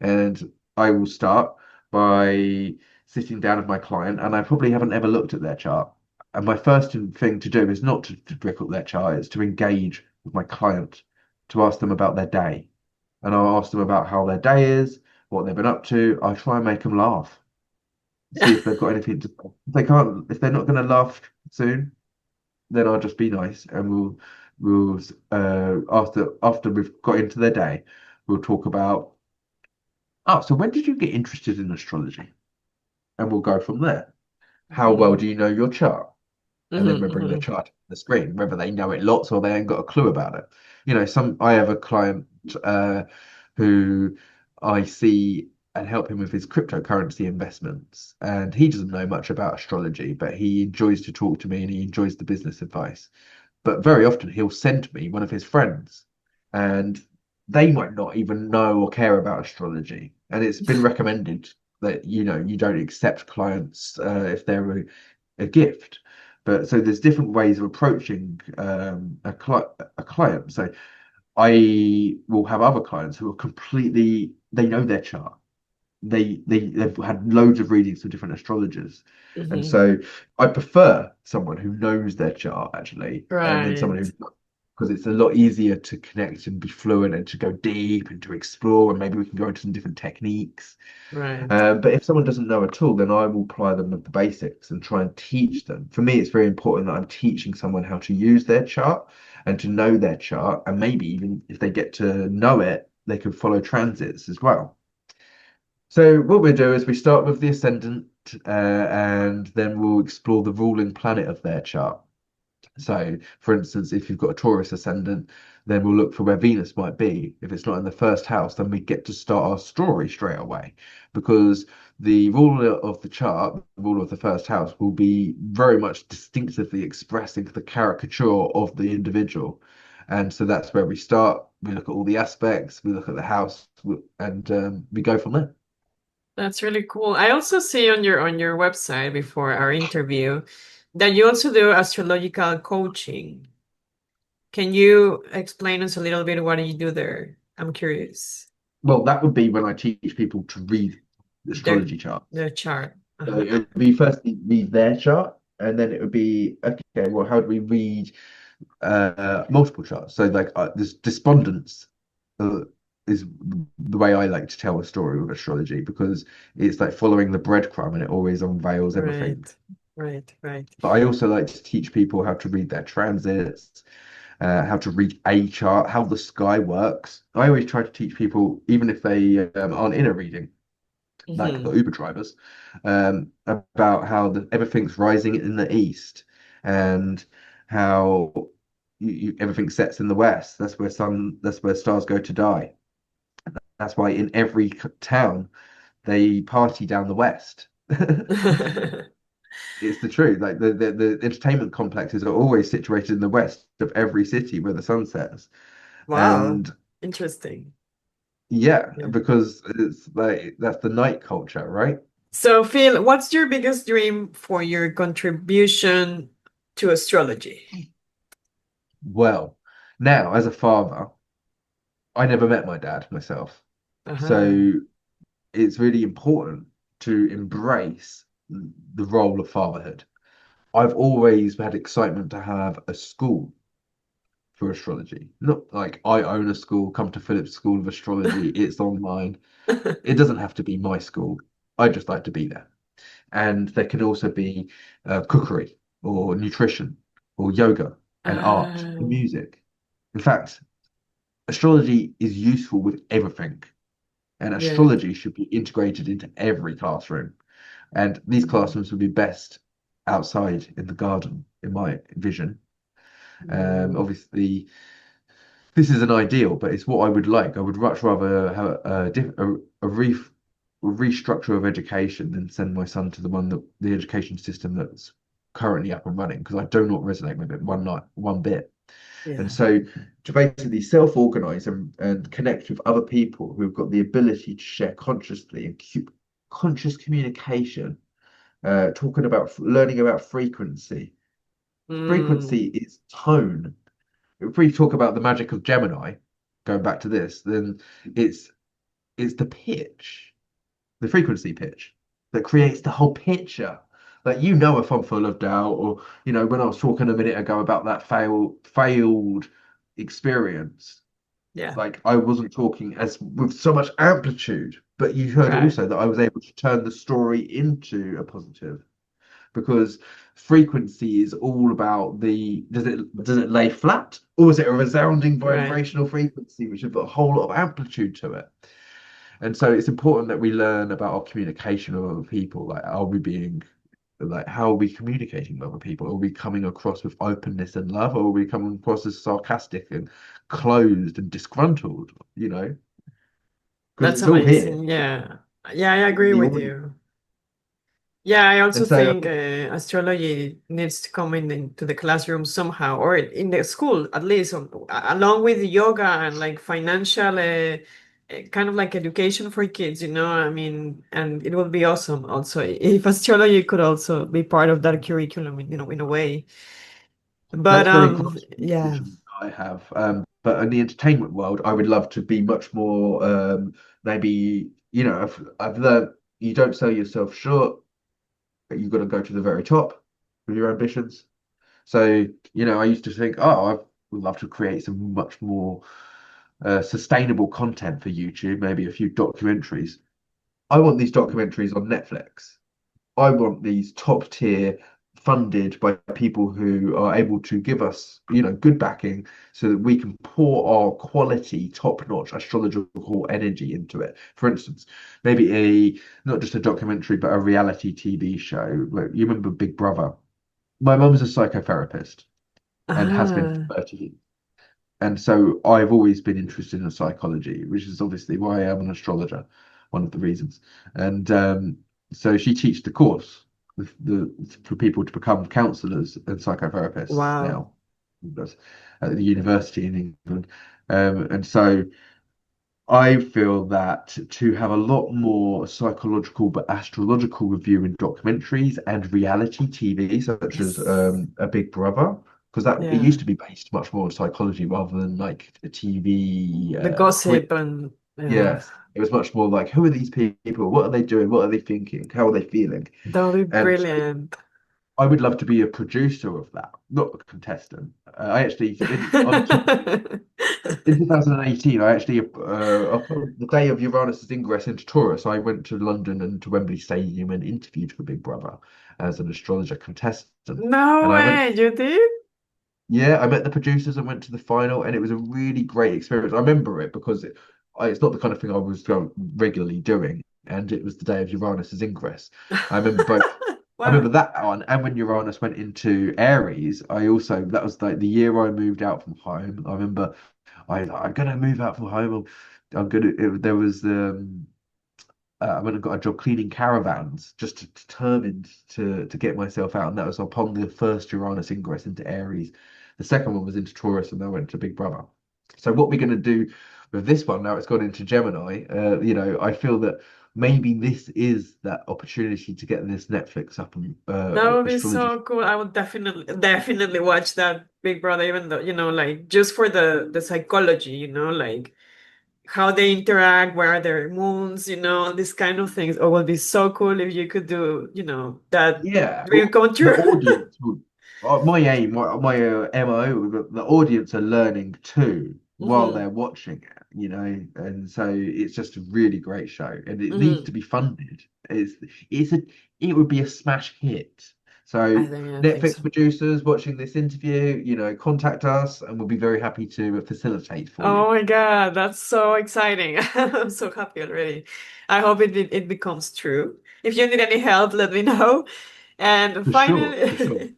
And I will start by sitting down with my client, and I probably haven't ever looked at their chart. And my first thing to do is not to look at their chart, it's to engage with my client, to ask them about their day. And I'll ask them about how their day is, what they've been up to. I try and make them laugh, see if they've got anything to say. If they can't, if they're not going to laugh soon, then I'll just be nice, and we'll after we've got into their day, we'll talk about, oh, so when did you get interested in astrology? And we'll go from there. How well Mhm. do you know your chart? And then Mhm, we'll bring the mhm. chart to the screen, whether they know it lots or they ain't got a clue about it. I have a client uh, who I see and help him with his cryptocurrency investments, and he doesn't know much about astrology, but he enjoys to talk to me and he enjoys the business advice. But very often he'll send me one of his friends, and they might not even know or care about astrology. And it's been recommended that you don't accept clients if they're a gift. But so there's different ways of approaching a client. So I will have other clients who are completely, they know their chart, they've had loads of readings from different astrologers, and Mhm. so I prefer someone who knows their chart actually, and then someone Right. who, because it's a lot easier to connect and be fluent and to go deep and to explore, and maybe we can go into some different techniques. Right. But if someone doesn't know at all, then I will apply them with the basics and try and teach them. For me, it's very important that I'm teaching someone how to use their chart and to know their chart, and maybe even if they get to know it, they can follow transits as well. So what we'll do is we start with the ascendant, and then we'll explore the ruling planet of their chart. So, for instance, if you've got a Taurus ascendant, then we'll look for where Venus might be. If it's not in the first house, then we get to start our story straight away, because the ruler of the chart, the ruler of the first house, will be very much distinctively expressing the caricature of the individual. And so that's where we start. We look at all the aspects, we look at the house, and we go from there. That's really cool. I also see on your website before our interview that you also do astrological coaching. Can you explain us a little bit what you do there? I'm curious. Well, that would be when I teach people to read Their astrology charts. their chart. So Uh-huh. it would be firstly read their chart, and then it would be okay. Well, how do we read multiple charts? So like this despondence uh, is the way I like to tell a story with astrology, because it's like following the breadcrumb and it always unveils everything. Right. Right. Right. But I also like to teach people how to read their transits, how to read a chart, how the sky works. I always try to teach people, even if they aren't in a reading, like the Hmm. Uber drivers, about how everything's rising in the east, and how everything sets in the west. That's where stars go to die. That's why in every town they party down the west. It's the truth. Like the entertainment complexes are always situated in the west of every city where the sun sets. Wow. And Interesting. yeah, Yeah. because it's like that's the night culture, right? So, Phil, what's your biggest dream for your contribution to astrology? Well, now as a father, I never met my dad myself. Uh-huh. So it's really important to embrace the role of fatherhood. I've always had excitement to have a school for astrology. Not like I own a school, come to Philip's School of Astrology, it's online. It doesn't have to be my school. I just like to be there. And there can also be cookery or nutrition or yoga and art and Oh, music. In fact, astrology is useful with everything, and yeah. astrology should be integrated into every classroom. And these classrooms would be best outside in the garden, in my vision. Mm. Obviously, this is an ideal, but it's what I would like. I would much rather have a restructure of education than send my son to the education system that's currently up and running, because I do not resonate with it one bit. And Yeah. so to basically self-organize and connect with other people who've got the ability to share consciously and keep conscious communication, talking about learning about frequency. Mm. Frequency is tone. If we talk about the magic of Gemini, going back to this, then it's it's the pitch, the frequency pitch, that creates the whole picture. Like, if I'm full of doubt, or when I was talking a minute ago about that failed experience, Yeah. like I wasn't talking as with so much amplitude, but you heard Right. also that I was able to turn the story into a positive, because frequency is all about the does it lay flat, or is it a resounding Right. vibrational frequency which has got a whole lot of amplitude to it. And so it's important that we learn about our communication with other people. Like, how are we communicating with other people? Are we coming across with openness and love, or are we coming across as sarcastic and closed and disgruntled? Because That's it's all here amazing. Yeah. Yeah, I in agree the with audience. you. Yeah, I also And so I think think astrology needs to come into the classroom somehow, or in the school at least, along with yoga and like financial, kind of like education for kids, I mean, and it would be awesome also if astrology could also be part of that curriculum, in a way. But that's very close to the yeah. vision I have. But in the entertainment world, I would love to be much more, maybe, I've learned you don't sell yourself short, but you've got to go to the very top with your ambitions. So, I used to think, oh, I would love to create some much more sustainable content for YouTube, maybe a few documentaries. I want these documentaries on Netflix. I want these top tier funded by people who are able to give us, good backing so that we can pour our quality, top-notch astrological energy into it. For instance, maybe not just a documentary, but a reality TV show. Like, you remember Big Brother? My mum's a psychotherapist and has been Ah, for 30 years. And so I've always been interested in psychology, which is obviously why I am an astrologer, one of the reasons. And so she teaches the course for people to become counselors and psychotherapists wow. now. That's at the university in England. And so I feel that to have a lot more psychological but astrological review in documentaries and reality TV, such as Yes. A Big Brother, because that it Yeah. used to be based much more on psychology rather than like a TV The quiz. gossip and yeah, Yeah, it was much more like, who are these people? What are they doing? What are they thinking? How are they feeling? that would be And brilliant. I would love to be a producer of that, not a contestant. I actually, in 2018, I actually, upon the day of Uranus's ingress into Taurus, I went to London and to Wembley Stadium and interviewed for Big Brother as an astrologer contestant. No And I went, way, you did? yeah, I met the producers and went to the final, and it was a really great experience. I remember it because it's not the kind of thing I was regularly doing, and it was the day of Uranus's ingress. I remember both. I remember Wow. that one, and when Uranus went into Aries, that was like the year I moved out from home. I remember I'm gonna move out from home. I'm gonna. There was I went and got a job cleaning caravans, just determined to get myself out, and that was upon the first Uranus ingress into Aries. The second one was into Taurus, and then I went to Big Brother. So what we're going to do with this one now, it's gone into Gemini. I feel that maybe this is that opportunity to get this Netflix up and That would be astrology. so cool. I would definitely watch that Big Brother, even though, like just for the psychology, like how they interact, where are their moons, these kind of things. It would be so cool if you could do, that Yeah, dream well, come the true. audience would. My aim, my MO, the audience are learning too while Hmm. they're watching it, and so it's just a really great show, and it needs to Hmm. be funded. It's a, it would be a smash hit. So I think Netflix so. producers watching this interview, contact us, and we'll be very happy to facilitate for you. Oh my God, that's so exciting. I'm so happy already. I hope it becomes true. If you need any help, let me know. And For sure, for sure. finally,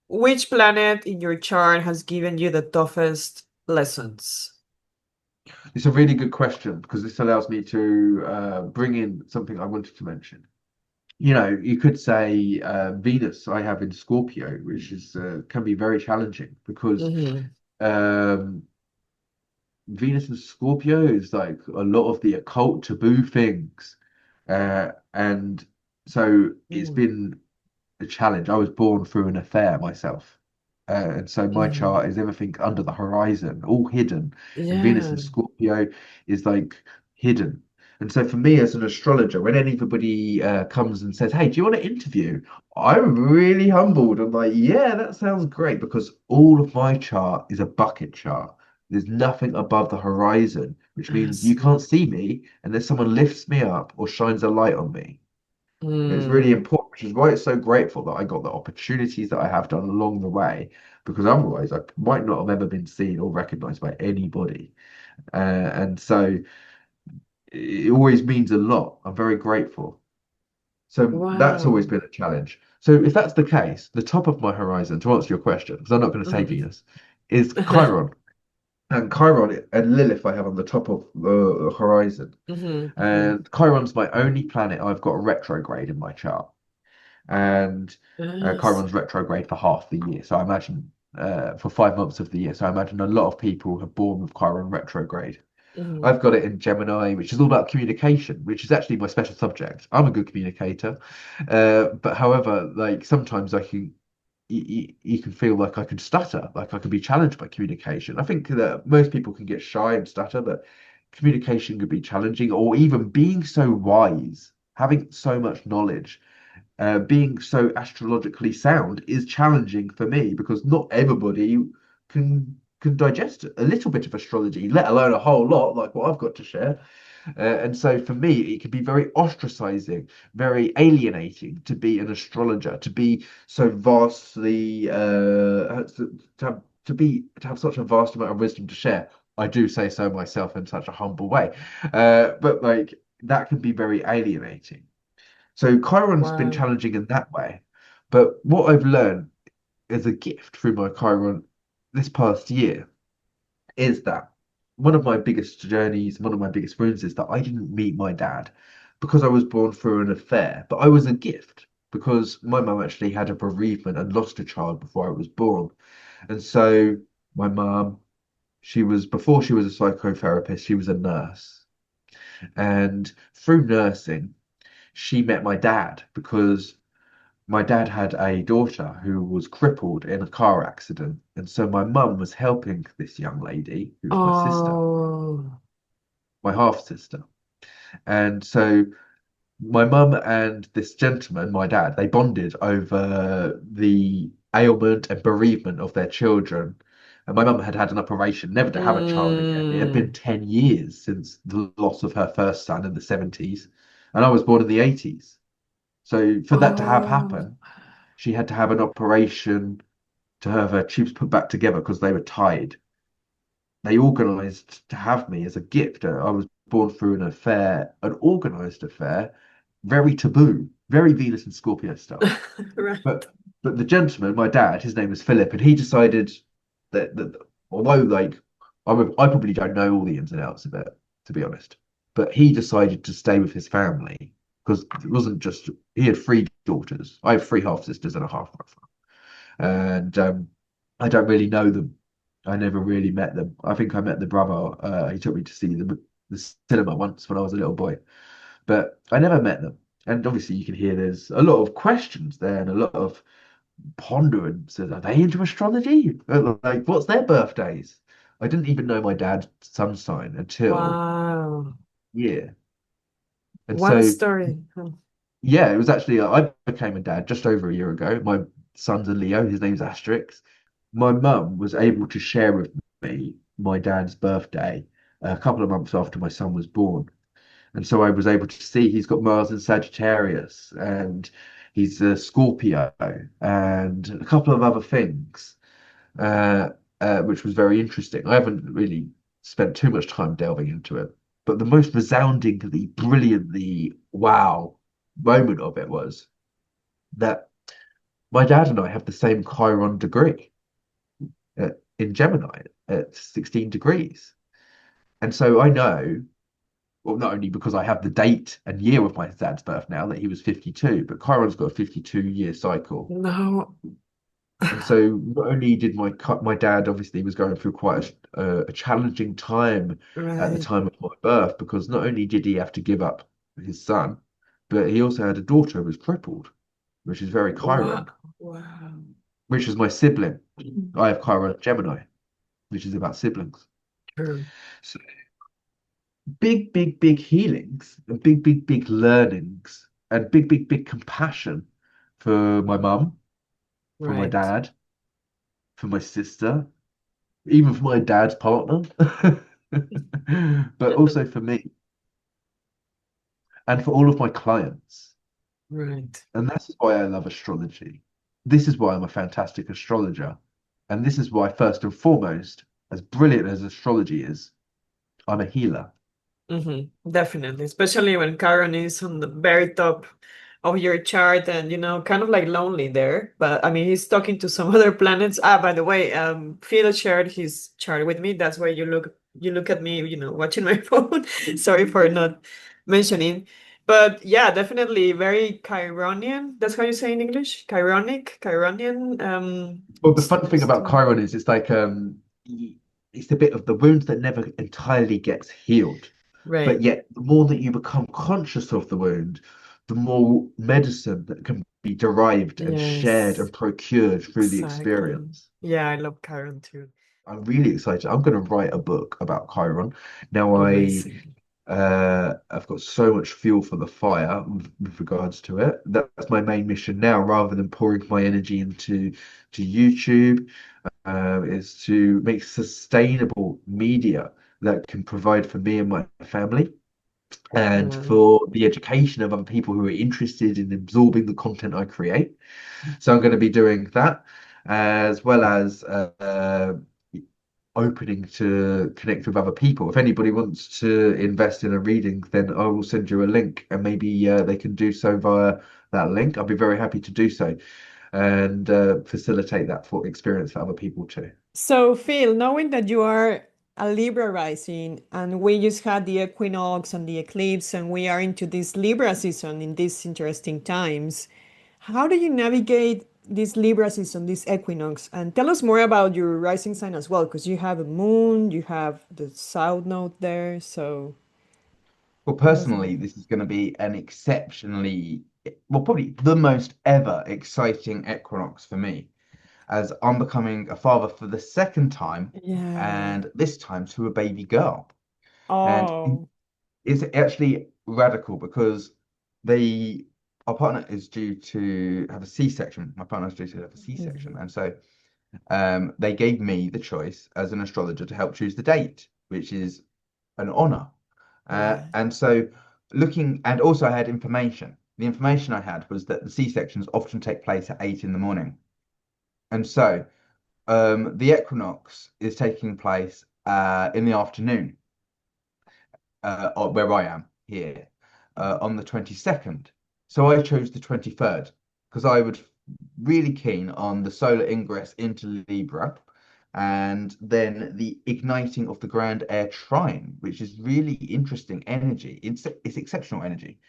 which planet in your chart has given you the toughest lessons? It's a really good question because this allows me to bring in something I wanted to mention. You could say Venus I have in Scorpio, which is can be very challenging because Hmm. um, Venus in Scorpio is like a lot of the occult taboo things, and so it's been a challenge. I was born through an affair myself. And so my Hmm. chart is everything under the horizon, all hidden. And Venus Yeah. in Scorpio is like hidden. And so for me as an astrologer, when anybody comes and says, "Hey, do you want to interview?" I'm really humbled. I'm like, "Yeah, that sounds great," because all of my chart is a bucket chart. There's nothing above the horizon, which I means you see. can't see me unless someone lifts me up or shines a light on me. It's really Mm. important, which is why it's so grateful that I got the opportunities that I have done along the way, because otherwise I might not have ever been seen or recognized by anybody. And so it always means a lot. I'm very grateful. So that's always Wow. been a challenge. So if that's the case, the top of my horizon, to answer your question, because I'm not going to say Mhm. Venus, is Chiron. And Chiron and Lilith I have on the top of the horizon. Mhm, mhm. And Chiron's my only planet I've got retrograde in my chart. And Nice. Chiron's retrograde for half the year. So I imagine for 5 months of the year. So I imagine a lot of people have born with Chiron retrograde. Mhm. I've got it in Gemini, which is all about communication, which is actually my special subject. I'm a good communicator, but however, like sometimes you can feel like I could stutter, like I could be challenged by communication. I think that most people can get shy and stutter, but communication could be challenging, or even being so wise, having so much knowledge being so astrologically sound is challenging for me because not everybody can digest a little bit of astrology, let alone a whole lot like what I've got to share. And so for me, it can be very ostracizing, very alienating to be an astrologer, to be so vastly, to have such a vast amount of wisdom to share. I do say so myself in such a humble way, but like that can be very alienating. So Chiron's been Wow. challenging in that way. But what I've learned as a gift through my Chiron this past year is that one of my biggest journeys, one of my biggest wounds is that I didn't meet my dad because I was born through an affair, but I was a gift because my mum actually had a bereavement and lost a child before I was born. And so my mum, before she was a psychotherapist, she was a nurse. And through nursing, she met my dad because my dad had a daughter who was crippled in a car accident. And so my mum was helping this young lady, who's my sister, Oh. my half sister. And so my mum and this gentleman, my dad, they bonded over the ailment and bereavement of their children. And my mum had had an operation, never to have a child again. It had been Mm. 10 years since the loss of her first son in the 70s. And I was born in the 80s. So for that to have Oh. happen, she had to have an operation to have her tubes put back together because they were tied. They organised to have me as a gift. I was born through an affair, an organised affair, very taboo, very Venus and Scorpio stuff. Right. But the gentleman, my dad, his name was Philip, and he decided that although like I probably don't know all the ins and outs of it, to be honest, but he decided to stay with his family because it wasn't just he had three daughters. I have three half sisters and a half brother, and I don't really know them. I never really met them. I think I met the brother. He took me to see the cinema once when I was a little boy, but I never met them. And obviously, you can hear there's a lot of questions there and a lot of ponderance. Are they into astrology? Like, what's their birthdays? I didn't even know my dad's sun sign until Wow. yeah. And What a so story. Huh. yeah, it was actually I became a dad just over a year ago. My son's a Leo. His name's Asterix. My mum was able to share with me my dad's birthday a couple of months after my son was born. And so I was able to see he's got Mars in Sagittarius and he's a Scorpio and a couple of other things, uh, which was very interesting. I haven't really spent too much time delving into it, but the most resoundingly, brilliantly wow moment of it was that my dad and I have the same Chiron degree in Gemini at 16 degrees. And so I know, well, not only because I have the date and year of my dad's birth now that he was 52, but Chiron's got a 52-year cycle. No. And so not only did my dad obviously was going through quite a challenging time at the Right. time of my birth because not only did he have to give up his son, but he also had a daughter who was crippled, which is very Wow. Chiron, Wow. which is my sibling. I have Chiron Gemini, which is about siblings. True. So big, big, big healings and big, big, big learnings and big, big, big compassion for my mum, for my Right. dad, for my sister, even for my dad's partner, but also for me and for all of my clients. Right. And this is why I love astrology. This is why I'm a fantastic astrologer. And this is why, first and foremost, as brilliant as astrology is, I'm a healer. Definitely, especially when Chiron is on the very top of your chart and kind of like lonely there. But I mean, he's talking to some other planets. Ah, by the way, Phil shared his chart with me. That's why you look at me, watching my phone. Sorry for not mentioning. But yeah, definitely very Chironian. That's how you say in English? Chironic, Chironian. Well, the fun thing about Chiron is it's like it's a bit of the wound that never entirely gets healed. But Right. yet, the more that you become conscious of the wound, the more medicine that can be derived and shared Yes, and procured through the exactly. experience. Yeah, I love Chiron too. I'm really excited. I'm going to write a book about Chiron. Now Amazing. I've got so much fuel for the fire with regards to it. That's my main mission now, rather than pouring my energy to YouTube, is to make sustainable media that can provide for me and my family. and for the education of other people who are interested in absorbing the content I create. So I'm going to be doing that, as well as opening to connect with other people. If anybody wants to invest in a reading, then I will send you a link, and maybe they can do so via that link. I'll be very happy to do so and facilitate that for experience for other people too. So, Phil, knowing that you are a Libra rising and we just had the equinox and the eclipse, and we are into this Libra season in these interesting times, how do you navigate this Libra season, this equinox? And tell us more about your rising sign as well, because you have a moon, you have the south node there. So, Well, tell us about personally, it. this is going to be an exceptionally, well, probably the most ever exciting equinox for me, as I'm becoming a father for the second time, Yeah. and this time to a baby girl. And Oh. it's actually radical because they, our partner is due to have a C-section. My partner is due to have a C-section. Mhm. And so they gave me the choice as an astrologer to help choose the date, which is an honor. Right. And so looking, and also I had information. The information I had was that the C-sections often take place at 8 in the morning. And so the equinox is taking place in the afternoon, where I am here, on the 22nd. So I chose the 23rd because I was really keen on the solar ingress into Libra, and then the igniting of the grand air trine, which is really interesting energy. It's exceptional energy.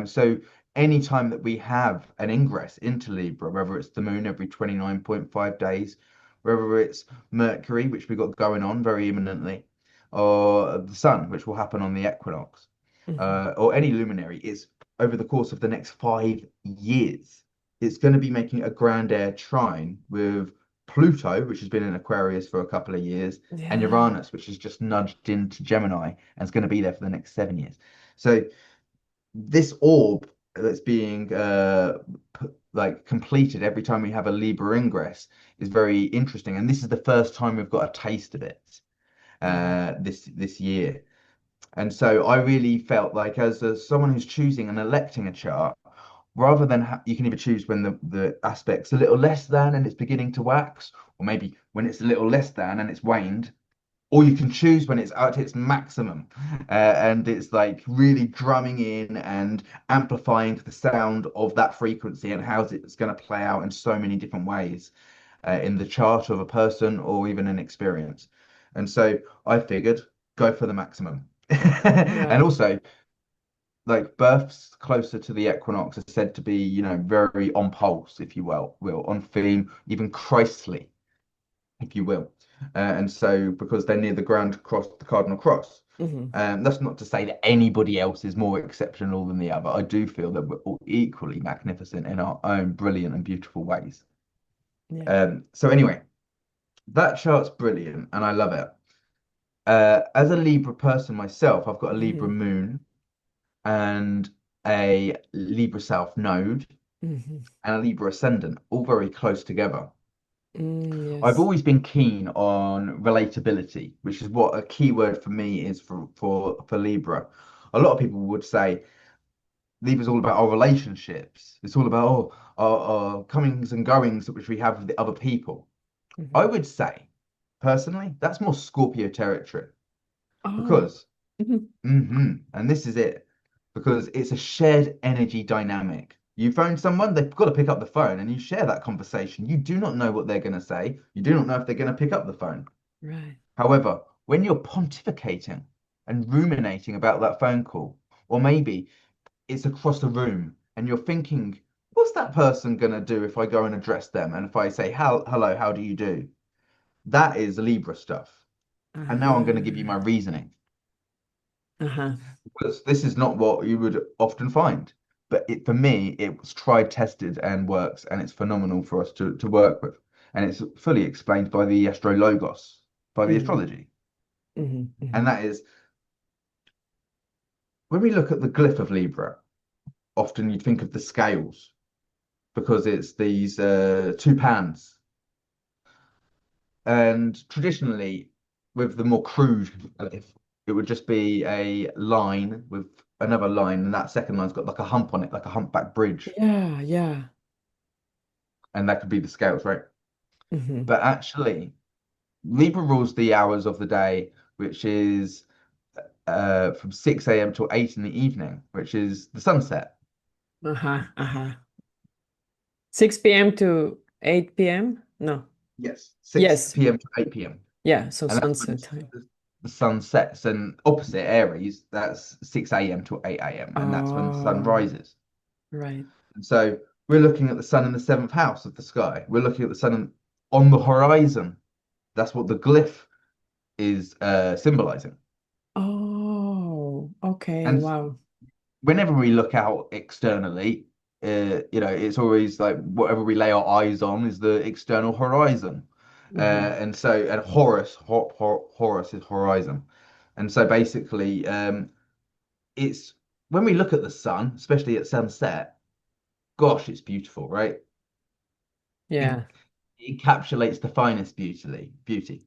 So any time that we have an ingress into Libra, whether it's the moon every 29.5 days, whether it's Mercury, which we got going on very imminently, or the sun, which will happen on the equinox, Mhm. or any luminary, is over the course of the next 5 years. It's going to be making a grand air trine with Pluto, which has been in Aquarius for a couple of years, and Yeah. Uranus, which has just nudged into Gemini and is going to be there for the next 7 years. So this orb that's being like completed every time we have a Libra ingress is very interesting, and this is the first time we've got a taste of it Right. this year. And so I really felt like, as someone who's choosing and electing a chart, rather than you can either choose when the aspect's a little less than and it's beginning to wax, or maybe when it's a little less than and it's waned, or you can choose when it's at its maximum, and it's like really drumming in and amplifying the sound of that frequency and how it's going to play out in so many different ways in the chart of a person or even an experience. And so I figured go for the maximum. And Right. also, like, births closer to the equinox are said to be, very on pulse, if you will, on theme, even Christly, if you will. And so, because they're near the grand cross, the cardinal cross, Hmm. that's not to say that anybody else is more exceptional than the other. I do feel that we're all equally magnificent in our own brilliant and beautiful ways. Yeah. So anyway, that chart's brilliant, and I love it. As a Libra person myself, I've got a Libra Hmm. moon and a Libra South node Hmm. and a Libra ascendant, all very close together. I've Yes. always been keen on relatability, which is what a key word for me is for Libra. A lot of people would say Libra's all about our relationships. It's all about our comings and goings which we have with the other people. I Hmm. would say, personally, that's more Scorpio territory Oh. because Mhm. and this is it, because it's a shared energy dynamic. You phone someone, they've got to pick up the phone, and you share that conversation. You do not know what they're going to say. You do not know if they're going to pick up the phone. Right. However, when you're pontificating and ruminating about that phone call, or maybe it's across the room and you're thinking, what's that person going to do if I go and address them? And if I say, hello, how do you do? That is Libra stuff. And now I'm going to give you my Uh-huh. reasoning. Uh-huh. Because this is not what you would often find. But for me, it was tried, tested, and works, and it's phenomenal for us to work with. And it's fully explained by the astrologos, by the Hmm. astrology. Hmm. And Hmm. that is, when we look at the glyph of Libra, often you'd think of the scales because it's these two pans. And traditionally, with the more crude glyph, it would just be a line with another line, and that second line's got like a hump on it, like a humpback bridge, Yeah, yeah. and that could be the scales, right? Hmm. But actually, Libra rules the hours of the day, which is from 6 a.m. till 8 in the evening, which is the sunset. Uh-huh, uh-huh. 6 p.m. to 8 p.m.? No. Yes, Yes. 6 p.m. to 8 p.m. Yeah, so And that's when sunset time. the sun sets. And opposite Aries, that's 6 a.m. to 8 a.m. And that's when the sun Oh, rises. right. And so we're looking at the sun in the seventh house of the sky. We're looking at the sun on the horizon. That's what the glyph is symbolizing. Oh, okay. And Wow. whenever we look out externally, it's always like whatever we lay our eyes on is the external horizon. Hmm. And Horus is horizon. And so basically, it's when we look at the sun, especially at sunset, gosh, it's beautiful, right? It, Yeah. it encapsulates the finest beauty.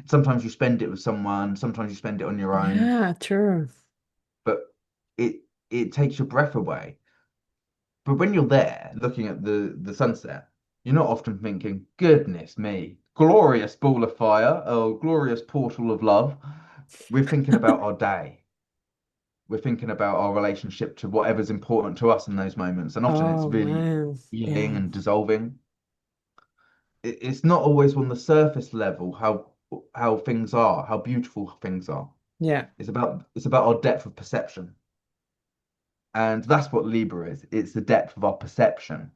Sometimes you spend it with someone, sometimes you spend it on your own, Yeah, true. but it it takes your breath away. But when you're there looking at the sunset, you're not often thinking, goodness me, glorious ball of fire or glorious portal of love. We're thinking about our day. We're thinking about our relationship to whatever's important to us in those moments. And often it's Oh really man. healing Yeah. and dissolving. It's not always on the surface level how things are, how beautiful things are. Yeah. It's about our depth of perception. And that's what Libra is. It's the depth of our perception.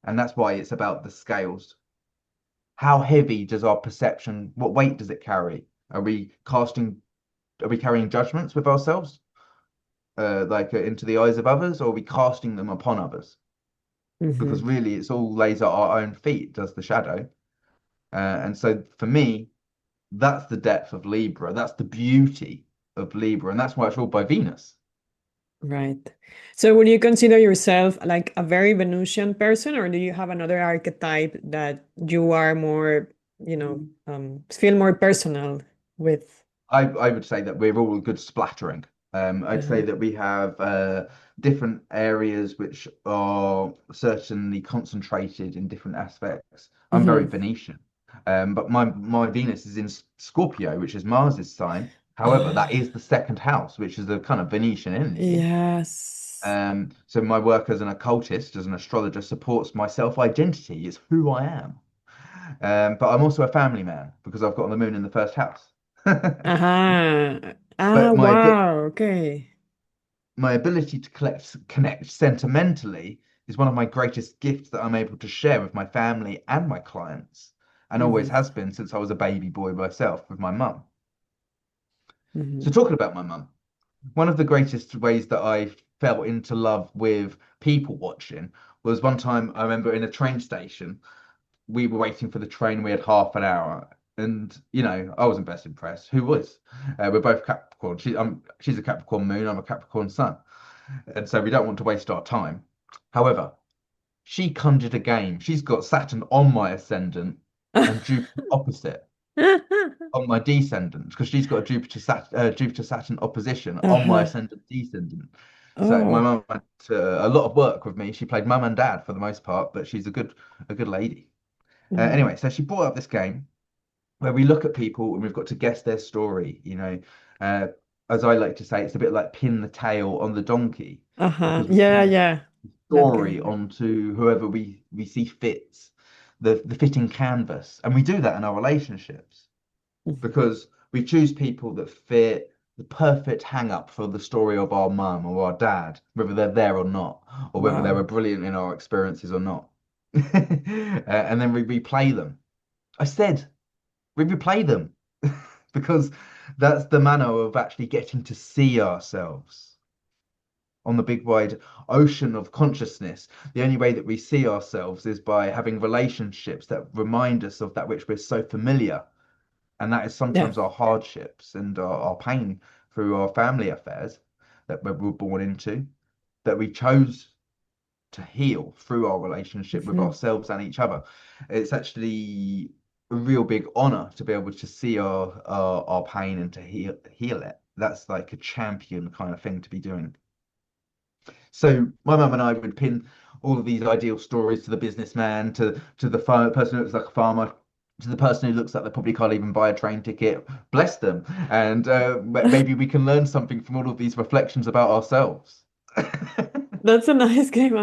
And that's why it's about the scales. How heavy does our perception, what weight does it carry? Are we carrying judgments with ourselves, into the eyes of others, or are we casting them upon others? Hmm. Because really, it's all lays at our own feet, does the shadow. And so for me, that's the depth of Libra. That's the beauty of Libra. And that's why it's ruled by Venus. Right. So would you consider yourself like a very Venusian person, or do you have another archetype that you are more, feel more personal with? I would say that we're all a good splattering. I'd say Uh-huh. that we have different areas which are certainly concentrated in different aspects. I'm very Hmm. Venetian, but my Venus is in Scorpio, which is Mars's sign. However, that is Ah, the second house, which is the kind of Venetian energy. yes. So my work as an occultist, as an astrologer, supports my self-identity. It's who I am. But I'm also a family man because I've got the moon in the first house. Uh-huh. Ah, But wow. Okay. my ability to connect sentimentally is one of my greatest gifts that I'm able to share with my family and my clients, and always Hmm. has been since I was a baby boy myself with my mum. So Hmm. talking about my mum, one of the greatest ways that I fell into love with people watching was one time I remember in a train station, we were waiting for the train, we had half an hour. And I wasn't best impressed. Who was? We're both Capricorn. She's a Capricorn moon. I'm a Capricorn sun. And so we don't want to waste our time. However, she conjured a game. She's got Saturn on my ascendant and Jupiter opposite on my descendant because she's got a Jupiter Saturn opposition on my Uh-huh. ascendant descendant. So my Oh. mum had a lot of work with me. She played mum and dad for the most part, but she's a good lady. Hmm. Anyway, so she brought up this game where we look at people and we've got to guess their story. Uh, as I like to say, it's a bit like pin the tail on the donkey Uh-huh. because we Yeah, pin yeah. the That story game. onto whoever we see fits the fitting canvas, and we do that in our relationships Mhm. because we choose people that fit the perfect hang up for the story of our mum or our dad, whether they're there or not, or whether they were Wow. brilliant in our experiences or not. And then we replay them. I said we replay them because that's the manner of actually getting to see ourselves on the big wide ocean of consciousness. The only way that we see ourselves is by having relationships that remind us of that which we're so familiar. And that is Yeah. sometimes our hardships and our pain through our family affairs that we were born into, that we chose to heal through our relationship with Hmm. ourselves and each other. It's actually a real big honor to be able to see our pain and to heal it. that's like a champion kind of thing to be doing. So my mum and I would pin all of these ideal stories to the businessman, to the person who looks like a farmer, to the person who looks like they probably can't even buy a train ticket. Bless them, and maybe we can learn something from all of these reflections about ourselves. That's a nice game.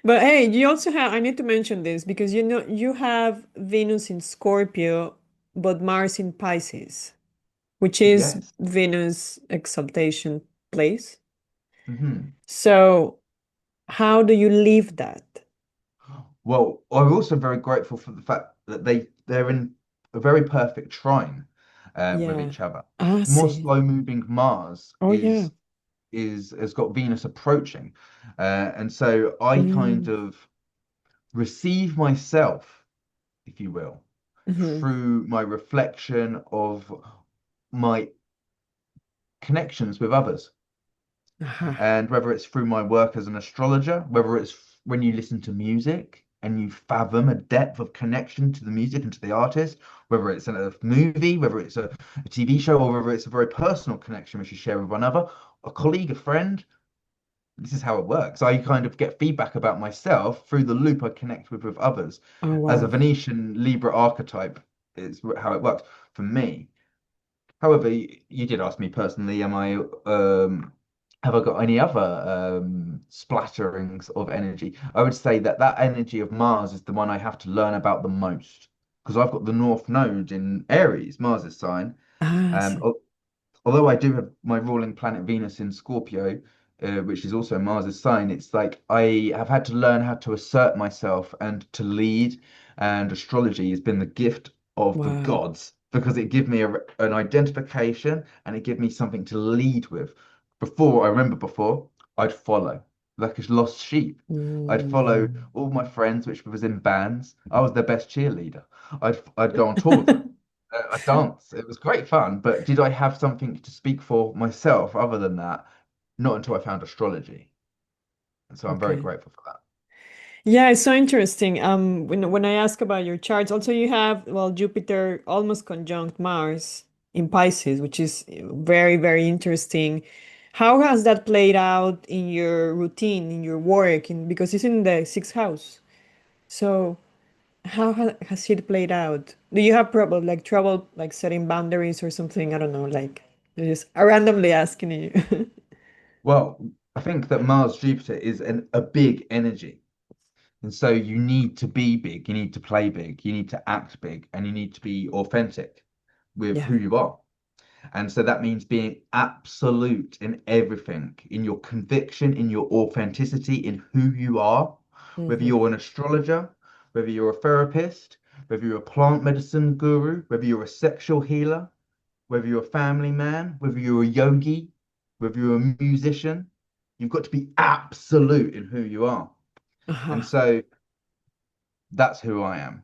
But hey, you also have, I need to mention this because you know you have Venus in Scorpio, but Mars in Pisces, which is Yes. Venus exaltation place. Hmm. So how do you leave that? Well, I'm also very grateful for the fact that they're in a very perfect trine with Yeah. each other. Ah, More see. slow-moving Mars Oh, yeah. is has got Venus approaching, and so I kind Mm. of receive myself, if you will, Hmm. through my reflection of my connections with others. Aha. And whether it's through my work as an astrologer, whether it's when you listen to music and you fathom a depth of connection to the music and to the artist, whether it's in a movie, whether it's a TV show, or whether it's a very personal connection which you share with one another, a colleague, a friend, this is how it works. I kind of get feedback about myself through the loop I connect with others. Oh, As a wow. Venetian Libra archetype is how it works for me. However, you did ask me personally, am I have I got any other splatterings of energy? I would say that that energy of Mars is the one I have to learn about the most because I've got the North Node in Aries, Mars's sign. Ah, I Um, see. al- Although I do have my ruling planet Venus in Scorpio, which is also Mars's sign, it's like I have had to learn how to assert myself and to lead. And astrology has been the gift of the Wow. gods because it gave me an identification and it gave me something to lead with. Before, I remember before, I'd follow like a lost sheep. I'd follow Mm. all my friends, which was in bands. I was their best cheerleader. I'd go on tour with them. I danced. It was great fun, but did I have something to speak for myself other than that? Not until I found astrology. And so I'm very Okay. grateful for that. Yeah, it's so interesting. When I ask about your charts, also you have, well, Jupiter almost conjunct Mars in Pisces, which is very, very interesting. How has that played out in your routine, in your work, because it's in the sixth house. So how has it played out? Do you have trouble like setting boundaries or something? I don't know, like just randomly asking you. Well, I think that Mars Jupiter is a big energy. And so you need to be big, you need to play big, you need to act big, and you need to be authentic with Yeah. who you are. And so that means being absolute in everything, in your conviction, in your authenticity, in who you are, whether Hmm. you're an astrologer, whether you're a therapist, whether you're a plant medicine guru, whether you're a sexual healer, whether you're a family man, whether you're a yogi, whether you're a musician, you've got to be absolute in who you are. And Uh-huh. so that's who I am.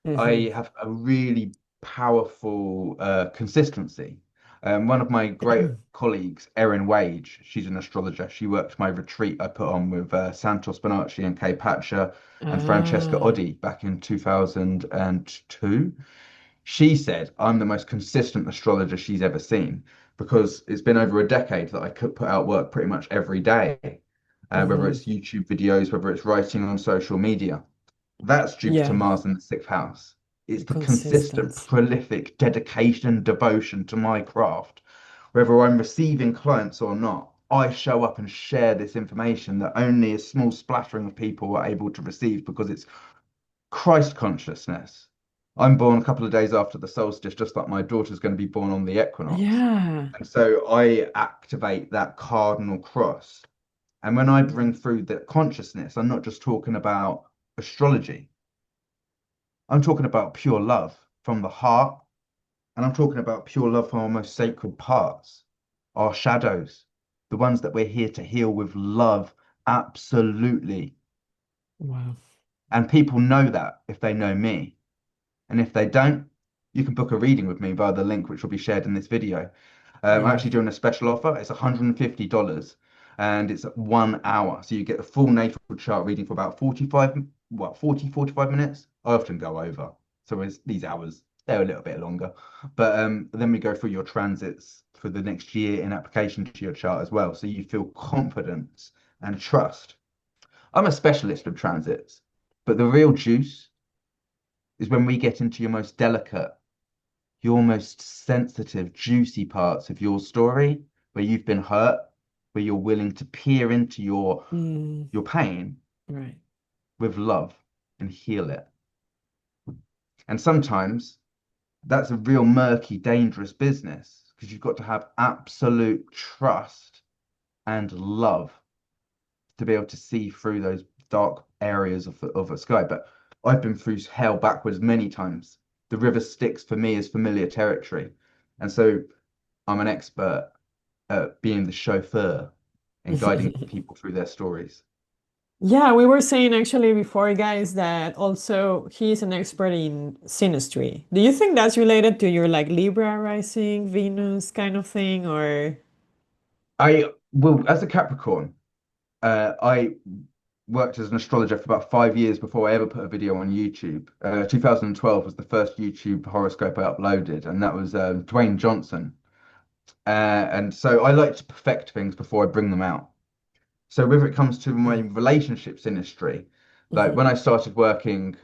Hmm. I have a really powerful consistency. One of my great colleagues, Erin Wage, she's an astrologer. She worked my retreat I put on with Santos Bonacci and Kay Patcher and Francesca Ah, Oddi back in 2002. She said I'm the most consistent astrologer she's ever seen because it's been over a decade that I could put out work pretty much every day, whether hmm. it's YouTube videos, whether it's writing on social media. That's Jupiter, Yeah, Mars, in the sixth house. It's the consistent, consistency. prolific dedication and devotion to my craft. Whether I'm receiving clients or not, I show up and share this information that only a small splattering of people are able to receive because it's Christ consciousness. I'm born a couple of days after the solstice, just like my daughter's going to be born on the equinox. Yeah. And so I activate that cardinal cross. And when I bring through that consciousness, I'm not just talking about astrology. I'm talking about pure love from the heart, and I'm talking about pure love from our most sacred parts, our shadows, the ones that we're here to heal with love, absolutely. Wow. And people know that if they know me. And if they don't, you can book a reading with me via the link which will be shared in this video. I'm Yeah. actually doing a special offer. It's $150 and it's 1 hour. So you get a full natal chart reading for about 45, 45 minutes. I often go over. So it's these hours. they're a little bit longer. But then we go through your transits for the next year in application to your chart as well. So you feel confidence and trust. I'm a specialist of transits, but the real juice is when we get into your most delicate, your most sensitive, juicy parts of your story, where you've been hurt, where you're willing to peer into Mm, your pain right. with love and heal it. And sometimes that's a real murky, dangerous business because you've got to have absolute trust and love to be able to see through those dark areas of a sky. But I've been through hell backwards many times. The river Styx for me is familiar territory. And so I'm an expert at being the chauffeur and guiding people through their stories. Yeah, we were saying actually before, guys, that also he's an expert in synastry. Do you think that's related to your like Libra rising, Venus kind of thing, or? I will, as a Capricorn, I worked as an astrologer for about 5 years before I ever put a video on YouTube. 2012 was the first YouTube horoscope I uploaded, and that was Dwayne Johnson. And so I like to perfect things before I bring them out. So whether it comes to my relationships industry, like Mhm. when I started working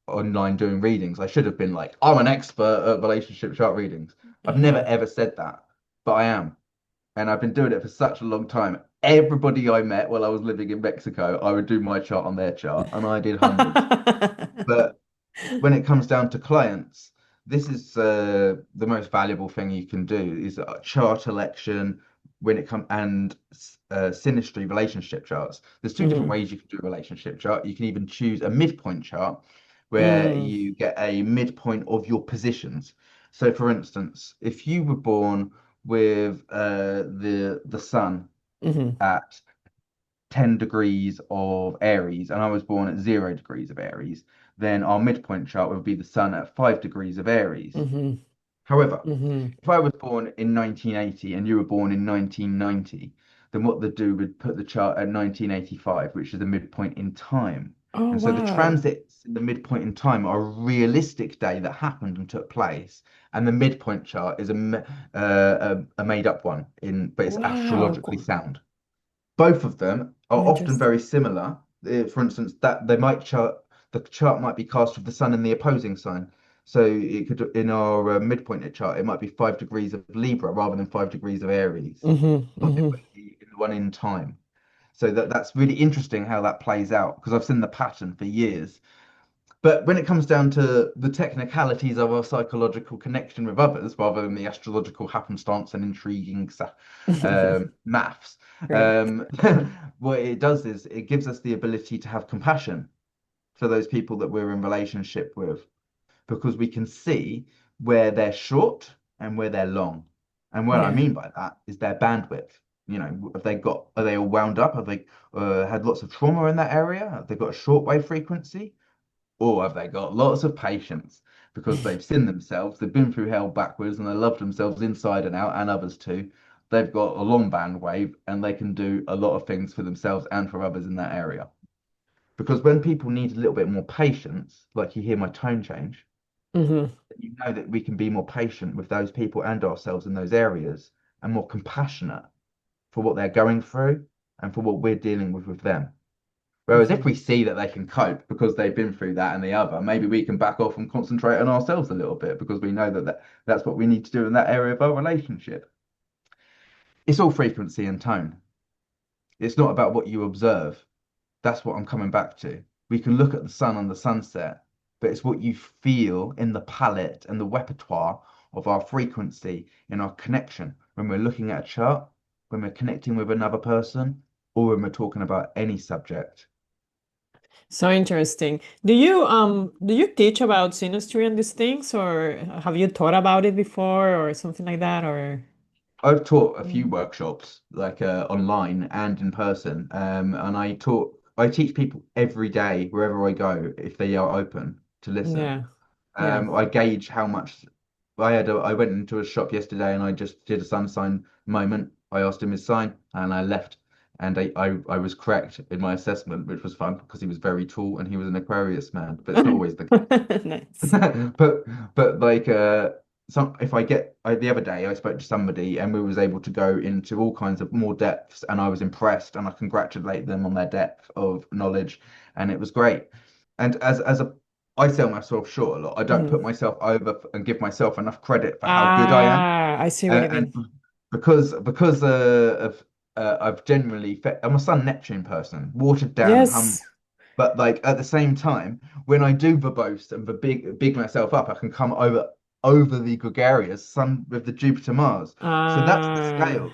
online doing readings, I should have been like, I'm an expert at relationship chart readings. I've never Uh-huh. ever said that, but I am. And I've been doing it for such a long time. Everybody I met while I was living in Mexico, I would do my chart on their chart, and I did hundreds. But when it comes down to clients, this is the most valuable thing you can do is chart election when it comes and synastry relationship charts. There's two different Mhm. ways you can do a relationship chart. You can even choose a midpoint chart where Mm, you get a midpoint of your positions. So, for instance, if you were born with the sun mhm, at 10 degrees of Aries and I was born at 0 degrees of Aries, then our midpoint chart would be the sun at 5 degrees of Aries. mhm, However, mhm. if I was born in 1980 and you were born in 1990, then what they'd do would put the chart at 1985, which is the midpoint in time. Oh, And so the wow. transits in the midpoint in time are a realistic day that happened and took place. And the midpoint chart is a made up one but it's Wow. astrologically sound. Both of them are often Interesting. very similar. For instance, that they might chart the chart might be cast with the sun in the opposing sign. So it could in our midpoint chart, it might be 5 degrees of Libra rather than 5 degrees of Aries, Mhm, but it mhm, would be in one in time. So that's really interesting how that plays out because I've seen the pattern for years. But when it comes down to the technicalities of our psychological connection with others, rather than the astrological happenstance and intriguing maths, Right. um, what it does is it gives us the ability to have compassion for those people that we're in relationship with, because we can see where they're short and where they're long. And what I Yeah. mean by that is their bandwidth. Are they all wound up? Have they had lots of trauma in that area? Have they got a short wave frequency? Or have they got lots of patience because they've seen themselves, they've been through hell backwards, and they love themselves inside and out, and others too. They've got a long band wave and they can do a lot of things for themselves and for others in that area. Because when people need a little bit more patience, like you hear my tone change, Mhm. you know that we can be more patient with those people and ourselves in those areas and more compassionate for what they're going through and for what we're dealing with them. Whereas if Mhm. we see that they can cope because they've been through that and the other, maybe we can back off and concentrate on ourselves a little bit because we know that's what we need to do in that area of our relationship. It's all frequency and tone. It's not about what you observe. That's what I'm coming back to. We can look at the sun on the sunset, but it's what you feel in the palette and the repertoire of our frequency in our connection when we're looking at a chart, when we're connecting with another person, or when we're talking about any subject. So interesting. Do you teach about synastry and these things, or have you thought about it before, or something like that, or? I've taught a few Mm. workshops, like online and in person, and I teach people every day wherever I go if they are open to listen. Yeah. Yeah. I gauge how much I went into a shop yesterday and I just did a sun sign moment. I asked him his sign and I left. and I was correct in my assessment, which was fun because he was very tall and he was an Aquarius man, but it's not always the Nice. but like some if I get the other day I spoke to somebody and we was able to go into all kinds of more depths and I was impressed and I congratulate them on their depth of knowledge and it was great. And as a I sell myself short a lot. I don't put Mhm. myself over and give myself enough credit for how good I am. Ah, I see what you And mean. because of I've generally I'm a Sun Neptune person, watered down and humble. Yes. But like at the same time, when I do verbose and big myself up, I can come over the gregarious Sun with the Jupiter Mars. So that's the Ah, scales.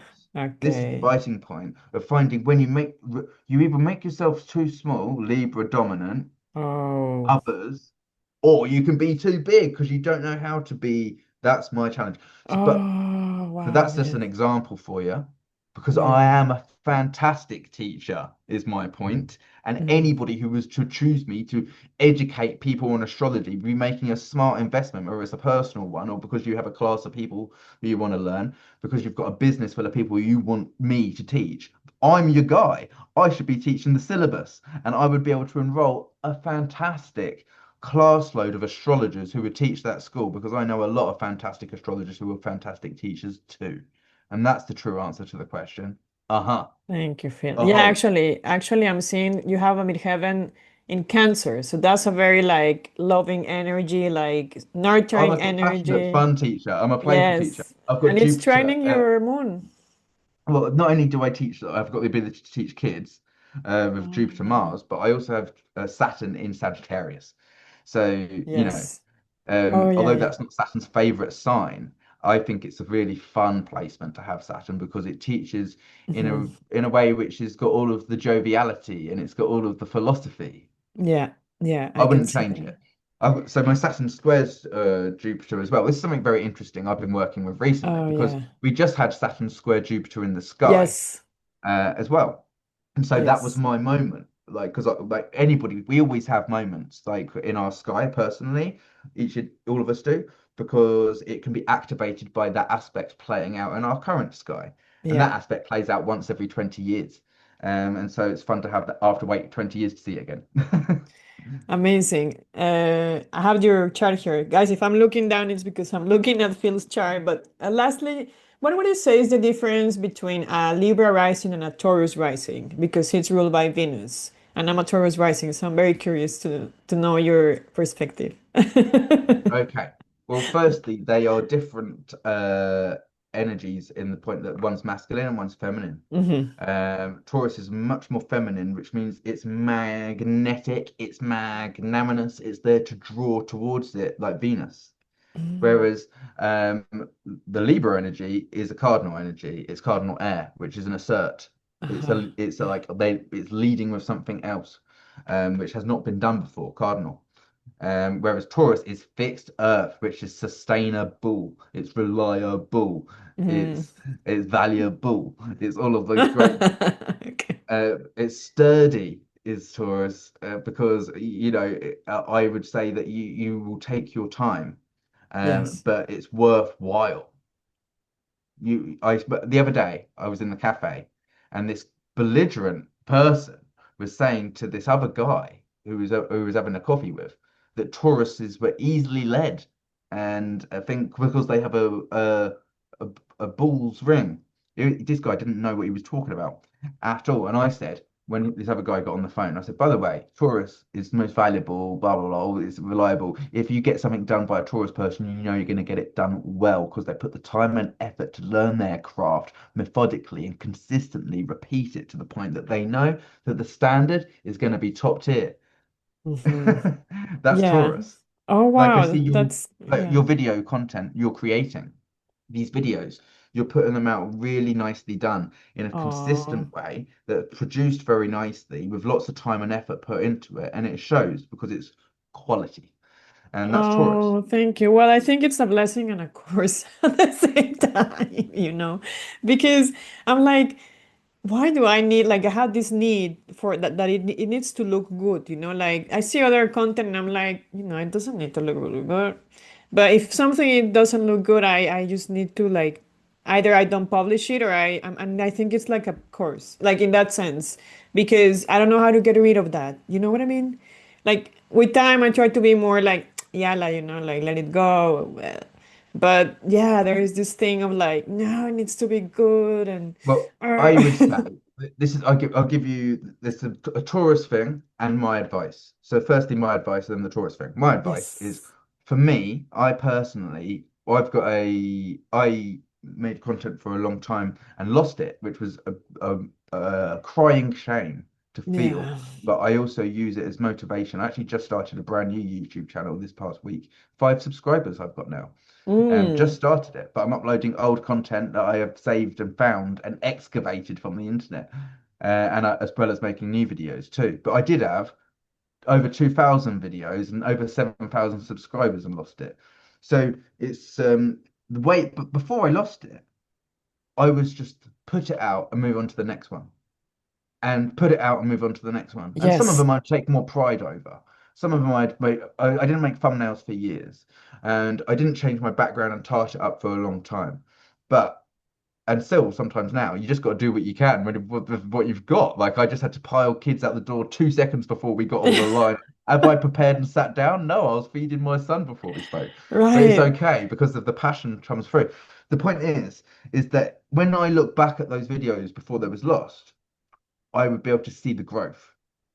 This is the okay. biting point of finding when you either make yourself too small, Libra dominant, Oh. others, or you can be too big because you don't know how to be. That's my challenge. Oh, So wow. that's just Yeah. an example for you, because I Yeah. am a fantastic teacher, is my point. And Mhm. anybody who was to choose me to educate people on astrology be making a smart investment, whether it's a personal one or because you have a class of people who you want to learn, because you've got a business full of people you want me to teach. I'm your guy. I should be teaching the syllabus, and I would be able to enroll a fantastic class load of astrologers who would teach that school because I know a lot of fantastic astrologers who are fantastic teachers too. And that's the true answer to the question. Uh-huh. Thank you, Phil. Yeah, Oh, actually, I'm seeing you have a midheaven in Cancer, so that's a very like loving energy, like I'm nurturing a compassionate, energy. fun teacher. I'm a playful teacher. Yes, I've got and it's Jupiter. training your moon. Well, not only do I teach, I've got the ability to teach kids with Jupiter Oh, Mars, but I also have Saturn in Sagittarius. So, yes. Oh, yeah, although yeah. that's not Saturn's favorite sign, I think it's a really fun placement to have Saturn because it teaches Mhm. in a way which has got all of the joviality and it's got all of the philosophy. Yeah, yeah, I I can wouldn't see change that. it. So my Saturn squares Jupiter as well. This is something very interesting I've been working with recently Oh, because yeah. we just had Saturn square Jupiter in the sky Yes, as well. And so that was yes. my moment. Like, because like anybody, we always have moments like in our sky personally, all of us do, because it can be activated by that aspect playing out in our current sky. And that Yeah. aspect plays out once every 20 years. And so it's fun to have that after wait 20 years to see it again. Amazing. I have your chart here. Guys, if I'm looking down, it's because I'm looking at Phil's chart. But lastly, what would you say is the difference between a Libra rising and a Taurus rising? Because it's ruled by Venus. And I'm a Taurus rising, so I'm very curious to know your perspective. Okay. Well, firstly, they are different energies in the point that one's masculine and one's feminine. Hmm. Taurus is much more feminine, which means it's magnetic, it's magnanimous, it's there to draw towards it like Venus. Whereas the Libra energy is a cardinal energy, it's cardinal air, which is an assert. Uh-huh. It's a Yeah. like it's leading with something else, which has not been done before, cardinal. Whereas Taurus is fixed Earth, which is sustainable, it's reliable, Mm. it's it's valuable, it's all of those great. Okay. It's sturdy is Taurus because I would say that you will take your time, Yes. but it's worthwhile. But the other day I was in the cafe, and this belligerent person was saying to this other guy who was having a coffee with that Tauruses were easily led, and I think because they have a, a bull's ring. This guy didn't know what he was talking about at all, and I said when this other guy got on the phone, I said, by the way, Taurus is the most valuable, blah, blah, blah, it's reliable. If you get something done by a Taurus person, you know you're going to get it done well because they put the time and effort to learn their craft methodically and consistently repeat it to the point that they know that the standard is going to be top tier. Hmm. That's Yeah. Taurus. Oh, Like I wow. see That's, your yeah. video content you're creating, these videos, you're putting them out really nicely done in a Oh. consistent way that produced very nicely with lots of time and effort put into it, and it shows because it's quality, and that's Taurus. Oh, thank you. Well, I think it's a blessing and a curse at the same time, because I'm like, why do I need, like, I have this need for that it needs to look good, like I see other content and I'm like, it doesn't need to look really good. But if something it doesn't look good, I just need to like either I don't publish it, or and I think it's like a course, like in that sense, because I don't know how to get rid of that. You know what I mean? Like with time, I try to be more like, yeah, like, like let it go. But yeah, there is this thing of like, no, it needs to be good and Well, uh, I would say this is I'll give you this a Taurus thing and my advice. So firstly, my advice, then the Taurus thing. My advice is yes, for me, I personally, I made content for a long time and lost it, which was a crying shame to feel. yeah. But I also use it as motivation. I actually just started a brand new YouTube channel this past week. 5 subscribers I've got now. Just Mm, started it, but I'm uploading old content that I have saved and found and excavated from the internet, as well as making new videos too. But I did have over 2,000 videos and over 7,000 subscribers and lost it. So it's the way. But before I lost it, I was just put it out and move on to the next one and put it out and move on to the next one. And some of yes, them I'd take more pride over. Some of them I didn't make thumbnails for years, and I didn't change my background and touch it up for a long time. But and still sometimes now you just got to do what you can with what you've got. Like I just had to pile kids out the door 2 seconds before we got on the line. Have I prepared and sat down? No, I was feeding my son before we spoke. But it's right. okay because of the passion comes through. The point is that when I look back at those videos before they was lost, I would be able to see the growth.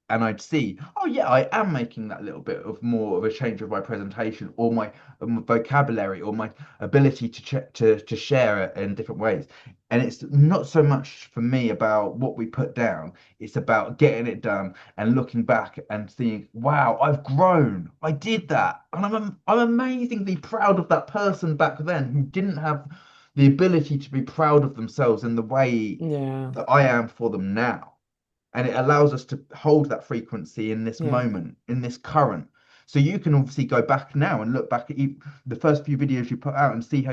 And I'd see, oh yeah, I am making that little bit of more of a change of my presentation or my vocabulary or my ability to share it in different ways. And it's not so much for me about what we put down, it's about getting it done and looking back and seeing, wow, I've grown. I did that. And I'm amazingly proud of that person back then who didn't have the ability to be proud of themselves in the way Yeah, that I am for them now. And it allows us to hold that frequency in this yeah, moment, in this current. So you can obviously go back now and look back at the first few videos you put out and see how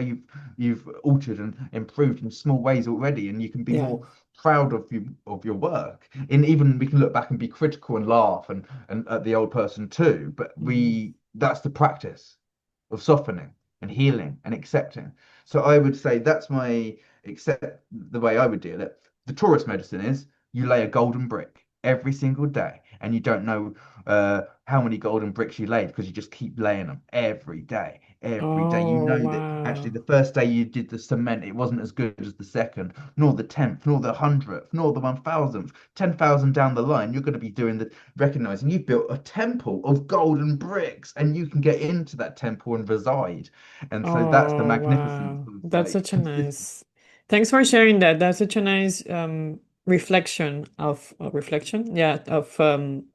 you've altered and improved in small ways already, and you can be yeah, more proud of your work. And even we can look back and be critical and laugh and at the old person too. But mm, we that's the practice of softening and healing and accepting. So I would say that's my accept the way I would deal it. The Taurus medicine is you lay a golden brick every single day, and you don't know how many golden bricks you laid because you just keep laying them every day. Every day, you oh know that actually wow, the first day you did the cement, it wasn't as good as the second, nor the 10th, nor the 100th, nor the 1,000th. 10,000 down the line, you're going to be doing the recognizing you've built a temple of golden bricks, and you can get into that temple and reside. And so that's the oh magnificence wow, of that's like such a consistent. nice, thanks for sharing that. That's such a nice reflection of reflection, yeah, of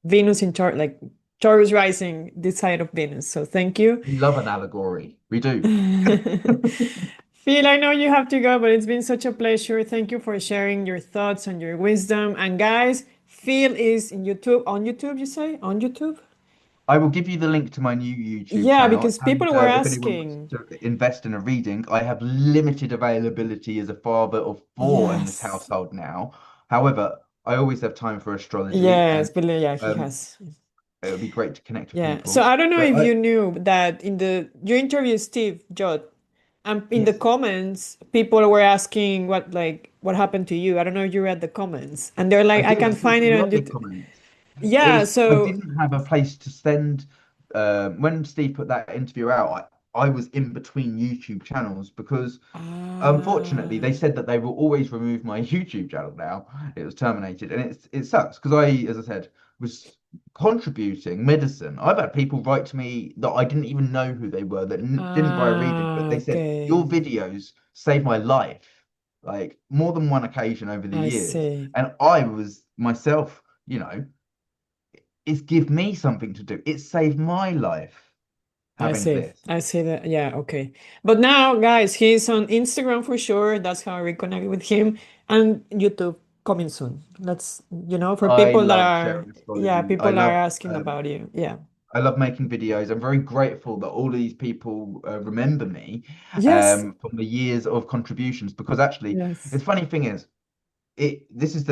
Venus in Taurus, like Taurus rising this side of Venus, so thank you. We love an allegory. We do. Phil, I know you have to go, but it's been such a pleasure. Thank you for sharing your thoughts and your wisdom. And guys, Phil is in YouTube, on YouTube, you say? On YouTube? I will give you the link to my new YouTube Yeah, channel. because And people were if anyone wants asking. to invest in a reading, I have limited availability as a father of four in this Yes. household now. However, I always have time for astrology, Yes, and Billy, yeah, he um, has. it would be great to connect with Yeah. So people. I don't know But if you knew that in the you interviewed Steve Jobs, and in the yes, comments, people were asking what happened to you. I don't know if you read the comments, and they're I like, I did. I can saw find some it on lovely YouTube. comments. It Yeah. was I So didn't have a place to send when Steve put that interview out. I was in between YouTube channels because unfortunately they ah, said that they will always remove my YouTube channel now. It was terminated, and it sucks because I, as I said, was contributing medicine. I've had people write to me that I didn't even know who they were that didn't buy a reading, but they said your okay. videos saved my life, like more than one occasion over the I years. see. And I was myself, it's give me something to do. It saved my life I having see. this. I see that. Yeah, okay. But now, guys, he's on Instagram for sure. That's how I reconnect with him. And YouTube coming soon. Let's, for I people that love are, sharing yeah, astrology. people are asking about you. Yeah. I love making videos. I'm very grateful that all of these people remember me Yes. from the years of contributions because actually, the Yes. funny thing is, this is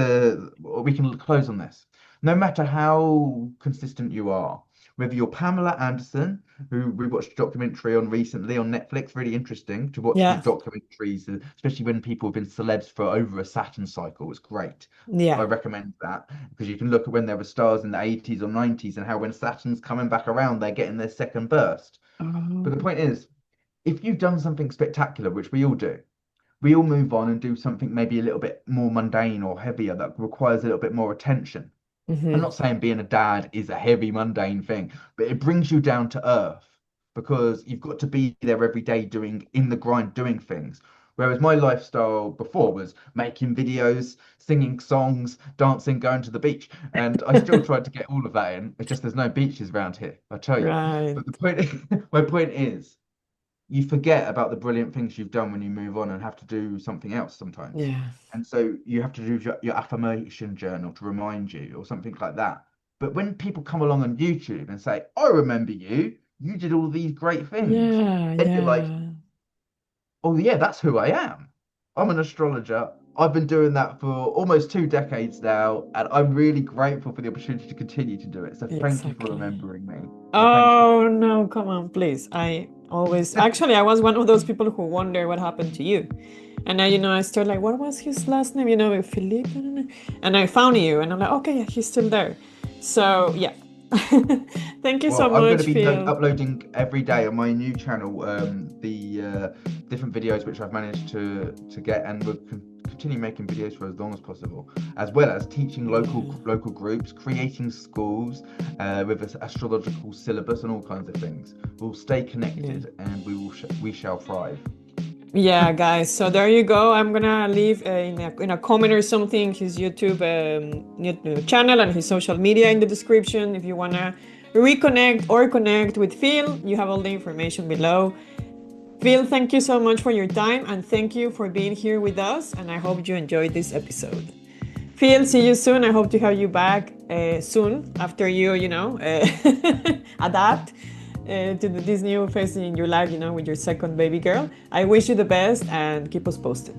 we can close on this. No matter how consistent you are, whether you're Pamela Anderson who we watched a documentary on recently on Netflix. Really interesting to watch these Yeah. documentaries, especially when people have been celebs for over a Saturn cycle. It's great. I Yeah. recommend that because you can look at when there were stars in the 80s or 90s and how when Saturn's coming back around, they're getting their second burst. But the Oh. point is, if you've done something spectacular, which we all do, we all move on and do something maybe a little bit more mundane or heavier that requires a little bit more attention. I'm Hmm. not saying being a dad is a heavy, mundane thing, but it brings you down to earth because you've got to be there every day doing in the grind, doing things. Whereas my lifestyle before was making videos, singing songs, dancing, going to the beach. And I still tried to get all of that in. It's just there's no beaches around here, I tell you. Right. But the point, my point is, you forget about the brilliant things you've done when you move on and have to do something else sometimes. Yeah. And so you have to do your affirmation journal to remind you or something like that. But when people come along on YouTube and say, I remember you, you did all these great things, Yeah. then you're like, Yeah. oh, yeah, that's who I am. I'm an astrologer. I've been doing that for almost 2 decades now, and I'm really grateful for the opportunity to continue to do it. So thank you for Exactly. remembering me. So thank you. Oh no, come on, please. I always actually I was one of those people who wonder what happened to you. And now, I started like, what was his last name? Philippe. And I found you, and I'm like, okay, yeah, he's still there. So yeah. Thank you so Well, I'm going to much, be Phil. uploading every day on my new channel the different videos which I've managed to get, and we'll continue making videos for as long as possible, as well as teaching Yeah. local groups, creating schools with an astrological syllabus and all kinds of things. We'll stay Yeah. connected, and we shall thrive. Yeah, guys. So there you go. I'm gonna leave in a comment or something his YouTube channel and his social media in the description. If you wanna reconnect or connect with Phil, you have all the information below. Phil, thank you so much for your time and thank you for being here with us. And I hope you enjoyed this episode. Phil, see you soon. I hope to have you back soon after adapt to this new phase in your life, with your second baby girl. I wish you the best and keep us posted.